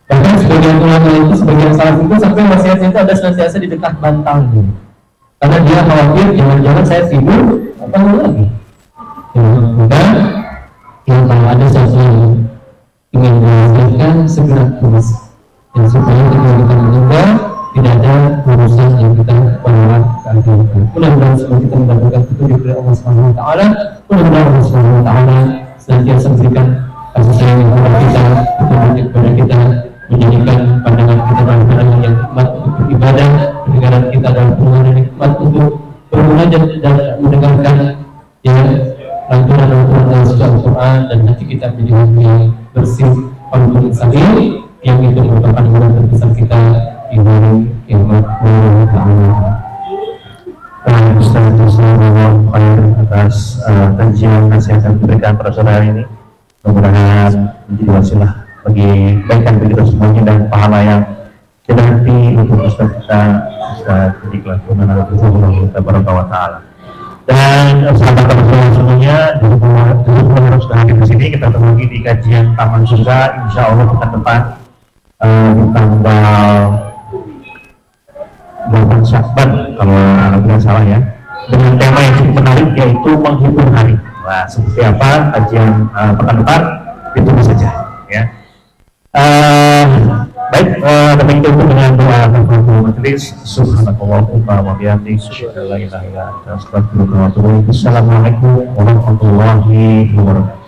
Bahkan sebagian ulama itu, sebagian salaf itu sampai wasiatnya itu ada senantiasa di dekat bantalnya, karena dia khawatir jangan-jangan saya tidur apa lagi. Dan yang kalau ada sesuatu yang ingin diwasiatkan segera tulis, dan supaya kita meninggal tidak ada urusan yang kita bawa ke agama. Mudah-mudahan semua kita mendapatkan petunjuk dari Allah Subhanahu Wa Taala. Mudah-mudahan Allah Subhanahu Wa Taala senantiasa memberikan kasih sayang kepada kita, petunjuk kepada kita, menjadikan pandangan kita dalam pandangan yang nikmat untuk beribadah, pendengaran kita dalam pendengaran yang nikmat untuk bermunajat dan mendengarkan lantunan-lantunan dari suci Al-Quran, dan hati kita menjadi hati yang bersih, qalbun salim, yang itu merupakan bulan terbesar kita di hari kiamat Ta'ala. Ustaz atas kajian nasihat yang diberikan pada sore hari ini, mudah-mudahan menjadi wasilah bagi kebaikan bagi kita semuanya dan pahala yang kita nanti untuk Ustaz kita bisa jadi kelanjutan dari Allah Subhanahu Ta'ala. Dan sahabat teman semuanya, jadi harus hadir di sini. Kita ketemu lagi di kajian Taman Surga, insya Allah pekan depan di tanggal 8 Syakban kalau tidak salah ya, dengan tema yang cukup menarik yaitu menghibur hari. Wah, seperti apa kajian pekan depan, ditunggu saja ya. Baik, demikian itu dengan doa kafaratul majelis. Subhanallahumma wa bihamdihi, la ilaha illa anta, astaghfiruka wa atubu ilaik. Assalamualaikum warahmatullahi wabarakatuh.